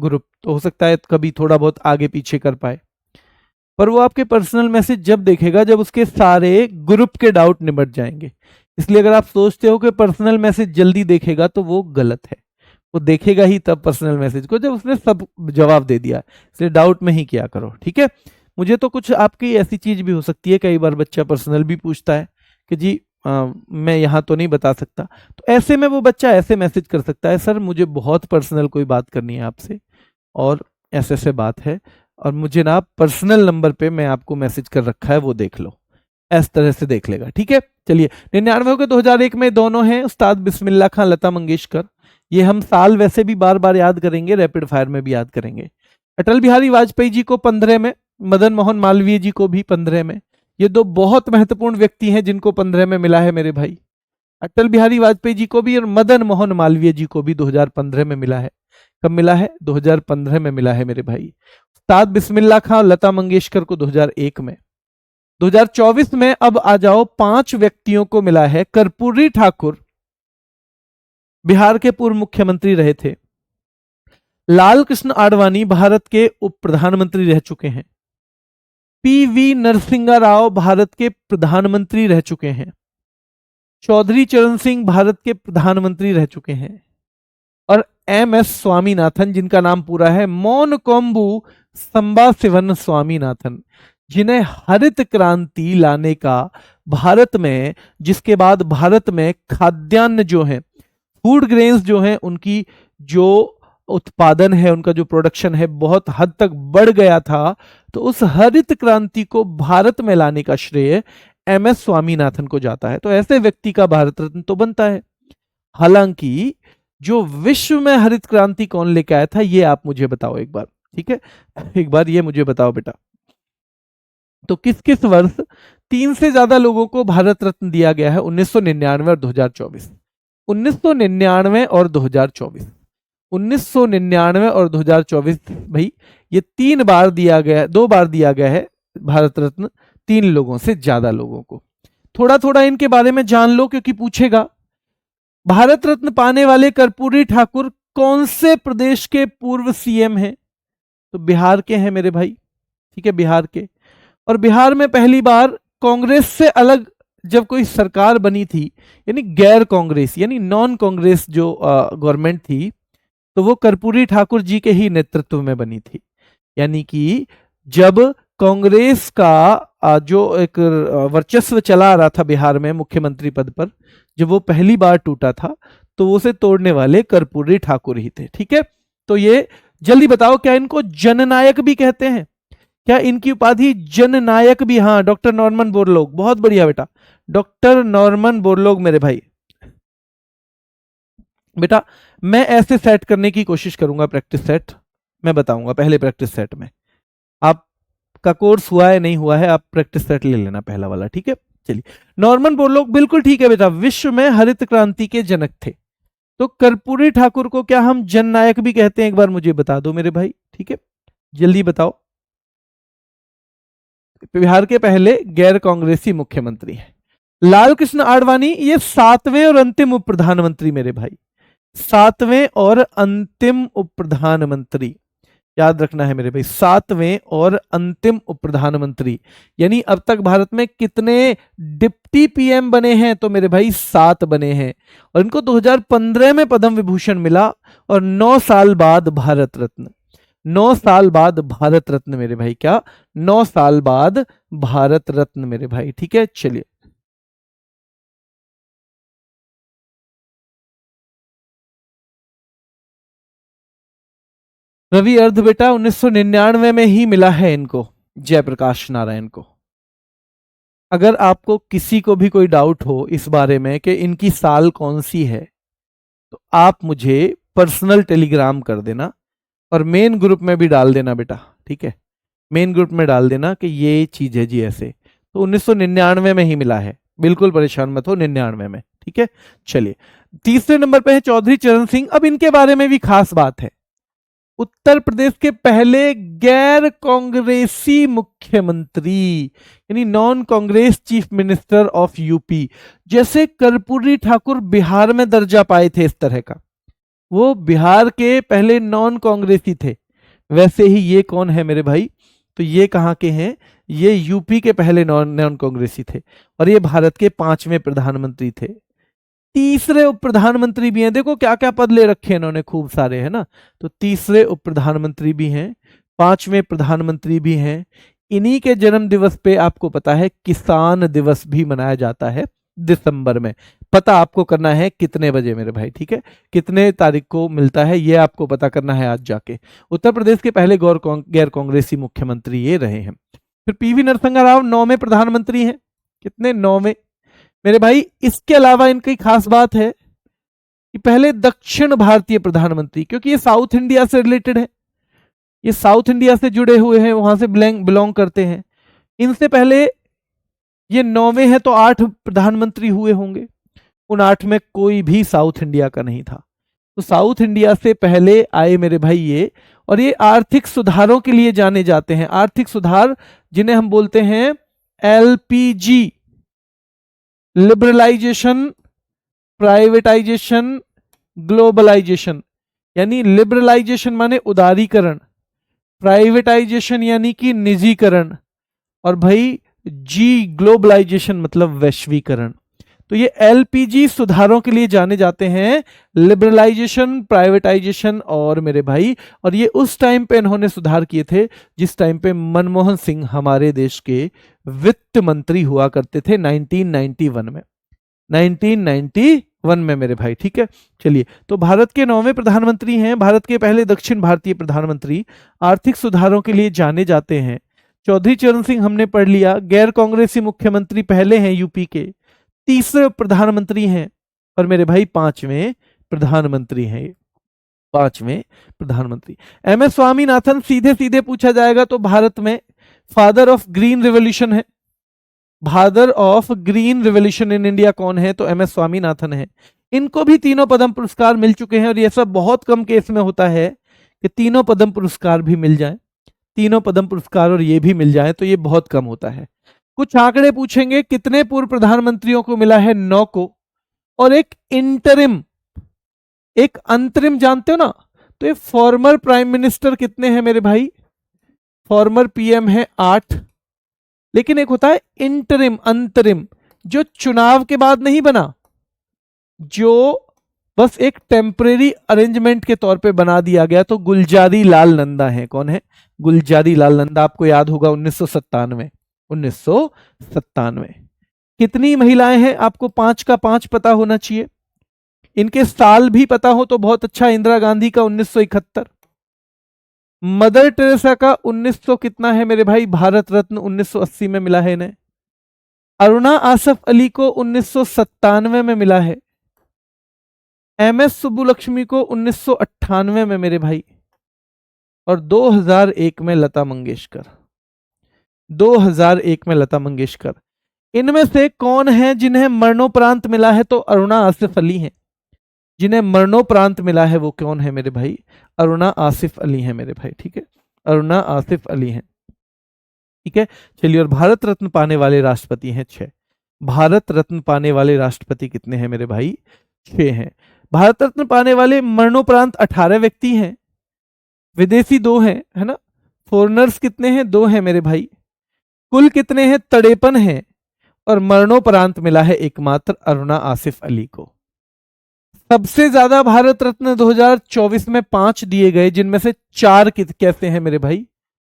ग्रुप, तो हो सकता है कभी थोड़ा बहुत आगे पीछे कर पाए, पर वो आपके पर्सनल मैसेज जब देखेगा जब उसके सारे ग्रुप के डाउट निपट जाएंगे। इसलिए अगर आप सोचते हो कि पर्सनल मैसेज जल्दी देखेगा तो वो गलत है। वो देखेगा ही तब पर्सनल मैसेज को जब उसने सब जवाब दे दिया, इसलिए डाउट में ही किया करो। ठीक है, मुझे तो कुछ आपकी ऐसी चीज भी हो सकती है, कई बार बच्चा पर्सनल भी पूछता है कि जी मैं यहाँ तो नहीं बता सकता, तो ऐसे में वो बच्चा ऐसे मैसेज कर सकता है, सर मुझे बहुत पर्सनल कोई बात करनी है आपसे और ऐसे ऐसे बात है, और मुझे ना पर्सनल नंबर पे मैं आपको मैसेज कर रखा है, वो देख लो। इस तरह से देख लेगा। ठीक है, चलिए 99 के 2001 में दोनों हैं, उस्ताद बिस्मिल्लाह खान, लता मंगेशकर। ये हम साल वैसे भी बार बार याद करेंगे, रैपिड फायर में भी याद करेंगे। अटल बिहारी वाजपेयी जी को 15 में मदन मोहन मालवीय जी को भी 15 में। ये दो बहुत महत्वपूर्ण व्यक्ति हैं जिनको 15 में मिला है मेरे भाई। अटल बिहारी वाजपेयी जी को भी और मदन मोहन मालवीय जी को भी 2015 में मिला है। कब मिला है? 2015 में मिला है मेरे भाई। उस्ताद बिस्मिल्लाह खां और लता मंगेशकर को 2001 में। 2024 में अब आ जाओ, 5 व्यक्तियों को मिला है। कर्पूरी ठाकुर बिहार के पूर्व मुख्यमंत्री रहे थे। लाल कृष्ण आडवाणी भारत के उप प्रधानमंत्री रह चुके हैं। पीवी नरसिंहा राव भारत के प्रधानमंत्री रह चुके हैं। चौधरी चरण सिंह भारत के प्रधानमंत्री रह चुके हैं। और एम एस स्वामीनाथन, जिनका नाम पूरा है मोनकोम्बू संबाशिवन स्वामीनाथन, जिन्हें हरित क्रांति लाने का भारत में, जिसके बाद भारत में खाद्यान्न जो है, फूड ग्रेन्स जो हैं, उनकी जो उत्पादन है, उनका जो प्रोडक्शन है, बहुत हद तक बढ़ गया था। तो उस हरित क्रांति को भारत में लाने का श्रेय एम एस स्वामीनाथन को जाता है। तो ऐसे व्यक्ति का भारत रत्न तो बनता है। हालांकि जो विश्व में हरित क्रांति कौन लेके आया था, ये आप मुझे बताओ एक बार, ठीक है? एक बार ये मुझे बताओ बेटा। तो किस किस वर्ष 3 से ज्यादा लोगों को भारत रत्न दिया गया है? 1999 और 2024। 1999 और 2024। 1999 और 2024 भाई, ये 3 बार दिया गया, 2 बार दिया गया है भारत रत्न 3 लोगों से ज्यादा लोगों को। थोड़ा थोड़ा इनके बारे में जान लो क्योंकि पूछेगा। भारत रत्न पाने वाले कर्पूरी ठाकुर कौन से प्रदेश के पूर्व सीएम हैं? तो बिहार के हैं मेरे भाई, ठीक है, बिहार के। और बिहार में पहली बार कांग्रेस से अलग जब कोई सरकार बनी थी, यानी गैर कांग्रेस, यानी नॉन कांग्रेस जो गवर्नमेंट थी, तो वो कर्पूरी ठाकुर जी के ही नेतृत्व में बनी थी। यानी कि जब कांग्रेस का जो एक वर्चस्व चला आ रहा था बिहार में मुख्यमंत्री पद पर, जब वो पहली बार टूटा था, तो उसे तोड़ने वाले कर्पूरी ठाकुर ही थे, ठीक है? तो ये जल्दी बताओ, क्या इनको जननायक भी कहते हैं? क्या इनकी उपाधि जननायक भी? हाँ, डॉक्टर नॉर्मन बोरलॉग, बहुत बढ़िया बेटा, डॉक्टर नॉर्मन बोरलॉग मेरे भाई। बेटा मैं ऐसे सेट करने की कोशिश करूंगा, प्रैक्टिस सेट मैं बताऊंगा पहले प्रैक्टिस सेट में। आपका कोर्स हुआ है नहीं हुआ है, आप प्रैक्टिस सेट ले लेना पहला वाला, ठीक है? चलिए, नॉर्मन बोरलॉग बिल्कुल ठीक है बेटा, विश्व में हरित क्रांति के जनक थे। तो कर्पूरी ठाकुर को क्या हम जननायक भी कहते हैं? एक बार मुझे बता दो मेरे भाई, ठीक है, जल्दी बताओ। बिहार के पहले गैर कांग्रेसी मुख्यमंत्री हैं। लाल कृष्ण आडवाणी, ये 7वें और अंतिम उप प्रधानमंत्री मेरे भाई, 7वें और अंतिम उप प्रधानमंत्री, याद रखना है मेरे भाई, 7वें और अंतिम उप प्रधानमंत्री। यानी अब तक भारत में कितने डिप्टी पीएम बने हैं? तो मेरे भाई 7 बने हैं। और इनको 2015 में पद्म विभूषण मिला और 9 साल बाद भारत रत्न। 9 साल बाद भारत रत्न मेरे भाई, क्या 9 साल बाद भारत रत्न मेरे भाई, ठीक है? चलिए, रवि अर्ध बेटा 1999 में ही मिला है इनको, जयप्रकाश नारायण को। अगर आपको किसी को भी कोई डाउट हो इस बारे में कि इनकी साल कौन सी है, तो आप मुझे पर्सनल टेलीग्राम कर देना और मेन ग्रुप में भी डाल देना बेटा, ठीक है? मेन ग्रुप में डाल देना कि ये चीज है जी ऐसे। तो 1999 में ही मिला है, बिल्कुल परेशान मत हो, 99 में, ठीक है? चलिए, तीसरे नंबर पे है चौधरी चरण सिंह। अब इनके बारे में भी खास बात है, उत्तर प्रदेश के पहले गैर कांग्रेसी मुख्यमंत्री, यानी non Congress chief minister of UP. जैसे कर्पूरी ठाकुर बिहार में दर्जा पाए थे इस तरह का, वो बिहार के पहले नॉन कांग्रेसी थे, वैसे ही ये कौन है मेरे भाई? तो ये कहां के हैं? ये यूपी के पहले नॉन कांग्रेसी थे और ये भारत के 5वें प्रधानमंत्री थे। तीसरे उप प्रधानमंत्री भी हैं, देखो क्या क्या पद ले रखे हैं इन्होंने, खूब सारे, है ना? तो तीसरे उप प्रधानमंत्री भी हैं, 5वें प्रधानमंत्री भी हैं। इन्हीं के जन्म दिवस पे आपको पता है किसान दिवस भी मनाया जाता है दिसंबर में। पता आपको करना है कितने बजे मेरे भाई, ठीक है? कितने तारीख को मिलता है ये आपको पता करना है आज जाके। उत्तर प्रदेश के पहले गैर कांग्रेसी मुख्यमंत्री ये रहे हैं। फिर पीवी नरसिंहा राव 9वें प्रधानमंत्री हैं। कितने? 9वें मेरे भाई। इसके अलावा इनकी खास बात है कि पहले दक्षिण भारतीय प्रधानमंत्री, क्योंकि ये साउथ इंडिया से रिलेटेड है, ये साउथ इंडिया से जुड़े हुए हैं, वहां से बिलोंग करते हैं। इनसे पहले ये 9वें हैं, तो 8 प्रधानमंत्री हुए होंगे। उन 8 में कोई भी साउथ इंडिया का नहीं था। तो साउथ इंडिया से पहले आए मेरे भाई ये, और ये आर्थिक सुधारों के लिए जाने जाते हैं। आर्थिक सुधार जिन्हें हम बोलते हैं एलपीजी, लिबरलाइजेशन, प्राइवेटाइजेशन, ग्लोबलाइजेशन। यानी लिबरलाइजेशन माने उदारीकरण, प्राइवेटाइजेशन यानी कि निजीकरण, और भाई जी ग्लोबलाइजेशन मतलब वैश्वीकरण। तो ये एलपीजी सुधारों के लिए जाने जाते हैं, लिबरलाइजेशन, प्राइवेटाइजेशन और मेरे भाई। और ये उस टाइम पे इन्होंने सुधार किए थे जिस टाइम पे मनमोहन सिंह हमारे देश के वित्त मंत्री हुआ करते थे 1991 में। 1991 में मेरे भाई, ठीक है। चलिए, तो भारत के 9वें प्रधानमंत्री हैं, भारत के पहले दक्षिण भारतीय प्रधानमंत्री, आर्थिक सुधारों के लिए जाने जाते हैं। चौधरी चरण सिंह हमने पढ़ लिया, गैर कांग्रेसी मुख्यमंत्री पहले हैं यूपी के, तीसरे प्रधानमंत्री हैं, और मेरे भाई 5वें प्रधानमंत्री हैं। 5वें प्रधानमंत्री एम एस स्वामीनाथन। सीधे सीधे पूछा जाएगा तो भारत में फादर ऑफ ग्रीन रिवॉल्यूशन है। Father of green revolution in India कौन है? तो एम एस स्वामीनाथन है। इनको भी तीनों पद्म पुरस्कार मिल चुके हैं, और यह सब बहुत कम केस में होता है कि तीनों पद्म पुरस्कार भी मिल जाए, तीनों पद्म पुरस्कार और ये भी मिल जाए, तो ये बहुत कम होता है। कुछ आंकड़े पूछेंगे, कितने पूर्व प्रधानमंत्रियों को मिला है? 9 को, और एक इंटरिम, एक अंतरिम, जानते हो ना? तो ये फॉर्मर प्राइम मिनिस्टर कितने हैं मेरे भाई? फॉर्मर पीएम है 8, लेकिन एक होता है इंटरिम, अंतरिम, जो चुनाव के बाद नहीं बना, जो बस एक टेम्परेरी अरेंजमेंट के तौर पे बना दिया गया। तो गुलजारी लाल नंदा है। कौन है? गुलजारी लाल नंदा। आपको याद होगा 1997। 1997। कितनी महिलाएं हैं? आपको 5 का 5 पता होना चाहिए। इनके साल भी पता हो तो बहुत अच्छा। इंदिरा गांधी का 1971, मदर टेरेसा का 1900 कितना है मेरे भाई? भारत रत्न 1980 में मिला है इन्हें। अरुणा आसफ अली को 1997 में मिला है। एम एस सुब्बुलक्ष्मी को 1998 में मेरे भाई, और 2001 में लता मंगेशकर। 2001 में लता मंगेशकर। इनमें से कौन है जिन्हें मरणोपरांत मिला है? तो अरुणा आसिफ अली हैं। जिन्हें मरणोपरांत मिला है वो कौन है मेरे भाई? अरुणा आसिफ अली हैं मेरे भाई, ठीक है। अरुणा आसिफ अली हैं, ठीक है। चलिए, और भारत रत्न पाने वाले राष्ट्रपति हैं 6। भारत रत्न पाने वाले राष्ट्रपति कितने हैं मेरे भाई? 6 हैं। भारत रत्न पाने वाले मरणोपरांत 18 व्यक्ति हैं, विदेशी 2 हैं, है ना। फॉरेनर्स कितने हैं? 2 हैं मेरे भाई। कुल कितने हैं? 53 हैं, और मरणोपरांत मिला है एकमात्र अरुणा आसिफ अली को। सबसे ज्यादा भारत रत्न 2024 में 5 दिए गए, जिनमें से 4 कैसे हैं मेरे भाई?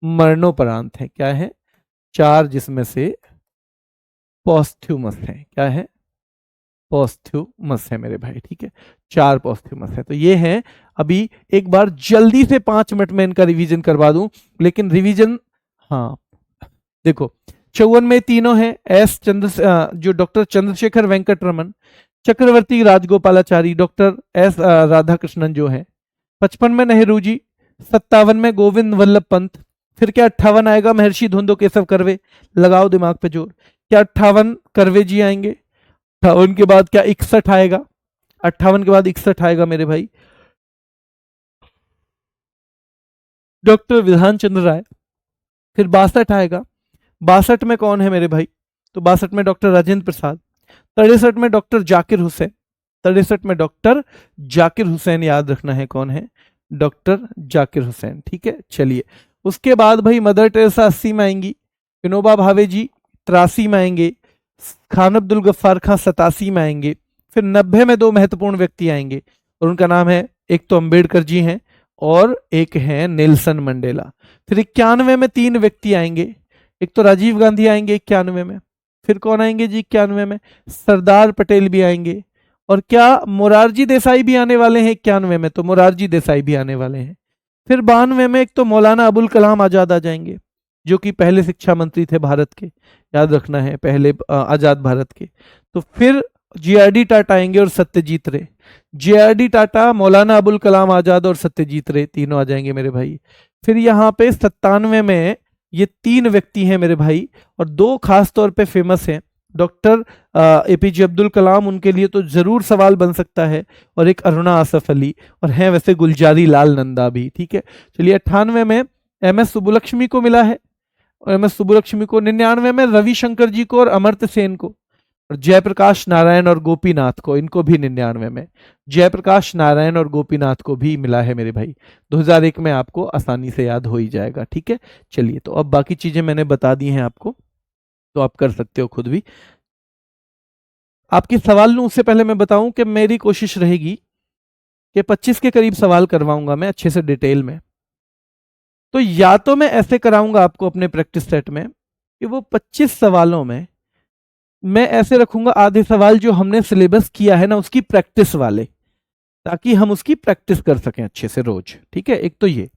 मरणोपरांत हैं। क्या है? 4 जिसमें से पॉस्थ्यूमस हैं। क्या है? पॉस्थ्यूमस है मेरे भाई, ठीक है। 4 पॉस्थ्यूमस है। तो ये हैं। अभी एक बार जल्दी से 5 मिनट में इनका रिवीजन करवा दूं, लेकिन रिवीजन, हाँ देखो, 54 में तीनों हैं। जो डॉक्टर चंद्रशेखर वेंकट रमन, चक्रवर्ती राजगोपालाचारी, डॉक्टर एस राधाकृष्णन जो है। 55 में नेहरू जी, 57 में गोविंद वल्लभ पंत, फिर क्या 58 आएगा? महर्षि धुंधो केशव कर्वे। लगाओ दिमाग पे जोर, क्या 58 कर्वे जी आएंगे? 58 के बाद क्या 61 आएगा? 58 के बाद 61 आएगा मेरे भाई, डॉक्टर विधान चंद्र राय। फिर 62 आएगा। 62 में कौन है मेरे भाई? तो 62 में डॉक्टर राजेंद्र प्रसाद। 63 में डॉक्टर जाकिर हुसैन। 63 में डॉक्टर जाकिर हुसैन, याद रखना है कौन है? डॉक्टर जाकिर हुसैन, ठीक है। चलिए, उसके बाद भाई मदर टेरेसा 80 में आएंगी, विनोबा भावे जी 83 में आएंगे, खान अब्दुल गफ्फार खां 87 में आएंगे। फिर 90 में 2 महत्वपूर्ण व्यक्ति आएंगे, और उनका नाम है, एक तो अंबेडकर जी हैं और एक है नेल्सन मंडेला। फिर 91 में 3 व्यक्ति आएंगे, एक तो राजीव गांधी आएंगे 91 में। फिर कौन आएंगे जी 91 में? सरदार पटेल भी आएंगे, और क्या मोरारजी देसाई भी आने वाले हैं 91 में? तो मोरारजी देसाई भी आने वाले हैं। फिर 92 में एक तो मौलाना अबुल कलाम आजाद आ जाएंगे, जो कि पहले शिक्षा मंत्री थे भारत के, याद रखना है, पहले आजाद भारत के। तो फिर जीआरडी टाटा आएंगे और सत्यजीत रे। जीआरडी टाटा, मौलाना अबुल कलाम आजाद और सत्यजीत रे, तीनों आ जाएंगे मेरे भाई। फिर यहाँ पे 97 में ये 3 व्यक्ति हैं मेरे भाई, और 2 खास तौर पे फेमस हैं। डॉक्टर एपीजे अब्दुल कलाम, उनके लिए तो जरूर सवाल बन सकता है, और एक अरुणा आसफ अली, और हैं वैसे गुलजारी लाल नंदा भी। ठीक है, चलिए 98 में एम एस सुब्बुलक्ष्मी को मिला है, और एम एस सुब्बुलक्ष्मी को 99 में रविशंकर जी को और अमर्त्य सेन को, और जयप्रकाश नारायण और गोपीनाथ को, इनको भी 99 में, जयप्रकाश नारायण और गोपीनाथ को भी मिला है मेरे भाई। 2001 में आपको आसानी से याद हो ही जाएगा। ठीक है, चलिए तो अब बाकी चीजें मैंने बता दी हैं आपको, तो आप कर सकते हो खुद भी। आपके सवाल लूं उससे पहले मैं बताऊं कि मेरी कोशिश रहेगी कि 25 के करीब सवाल करवाऊंगा मैं अच्छे से डिटेल में। तो या तो मैं ऐसे कराऊंगा आपको अपने प्रैक्टिस सेट में कि वो 25 सवालों में मैं ऐसे रखूंगा आधे सवाल जो हमने सिलेबस किया है ना उसकी प्रैक्टिस वाले, ताकि हम उसकी प्रैक्टिस कर सकें अच्छे से रोज। ठीक है, एक तो ये,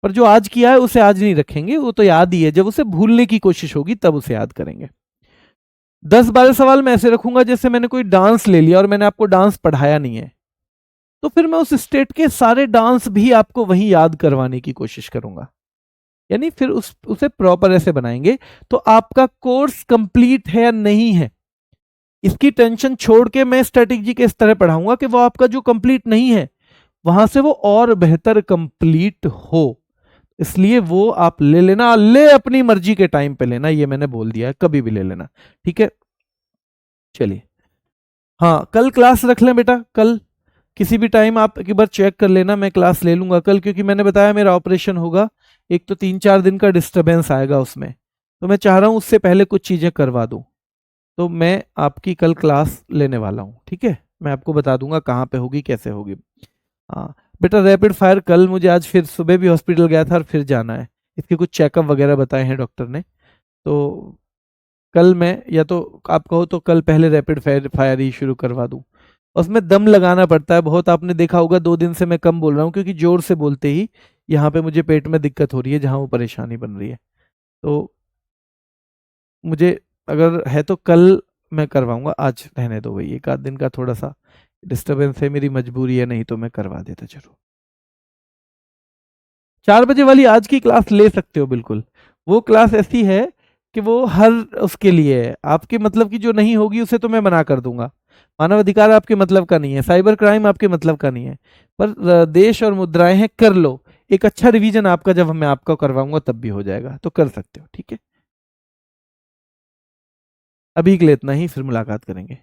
पर जो आज किया है उसे आज नहीं रखेंगे, वो तो याद ही है, जब उसे भूलने की कोशिश होगी तब उसे याद करेंगे। 10-12 सवाल मैं ऐसे रखूंगा जैसे मैंने कोई डांस ले लिया और मैंने आपको डांस पढ़ाया नहीं है, तो फिर मैं उस स्टेट के सारे डांस भी आपको वहीं याद करवाने की कोशिश करूंगा, यानी फिर उसे प्रॉपर ऐसे बनाएंगे। तो आपका कोर्स कंप्लीट है या नहीं है, इसकी टेंशन छोड़ के मैं स्ट्रेटेजी के इस तरह पढ़ाऊंगा कि वो आपका जो कंप्लीट नहीं है वहां से वो और बेहतर कंप्लीट हो। इसलिए वो आप ले लेना, ले अपनी मर्जी के टाइम पे लेना, ये मैंने बोल दिया है, कभी भी ले लेना। ठीक है, चलिए हाँ, कल क्लास रख लें बेटा, कल किसी भी टाइम आप एक बार चेक कर लेना, मैं क्लास ले लूंगा कल, क्योंकि मैंने बताया मेरा ऑपरेशन होगा, एक तो 3-4 दिन का डिस्टरबेंस आएगा उसमें, तो मैं चाह रहा हूं उससे पहले कुछ चीजें करवा दूं, तो मैं आपकी कल क्लास लेने वाला हूं। ठीक है, मैं आपको बता दूंगा कहाँ पे होगी, कैसे होगी। हाँ बेटा, रैपिड फायर कल मुझे, आज फिर सुबह भी हॉस्पिटल गया था और फिर जाना है, इसके कुछ चेकअप वगैरह बताए हैं डॉक्टर ने, तो कल मैं, या तो आप कहो तो कल पहले रैपिड फायर ही शुरू करवा दूं। उसमें दम लगाना पड़ता है बहुत, आपने देखा होगा 2 दिन से मैं कम बोल रहा हूँ, क्योंकि जोर से बोलते ही यहाँ पे मुझे पेट में दिक्कत हो रही है, जहाँ वो परेशानी बन रही है। तो मुझे अगर है तो कल मैं करवाऊंगा, आज रहने दो भाई, 1 आध दिन का थोड़ा सा डिस्टरबेंस है, मेरी मजबूरी है, नहीं तो मैं करवा देता जरूर। 4 बजे वाली आज की क्लास ले सकते हो बिल्कुल, वो क्लास ऐसी है कि वो हर उसके लिए है, आपके मतलब की जो नहीं होगी उसे तो मैं मना कर दूंगा। मानव अधिकार आपके मतलब का नहीं है, साइबर क्राइम आपके मतलब का नहीं है, पर देश और मुद्राएं हैं, कर लो। एक अच्छा रिवीजन आपका जब मैं आपका करवाऊंगा तब भी हो जाएगा, तो कर सकते हो। ठीक है, अभी के लिए इतना ही, फिर मुलाकात करेंगे।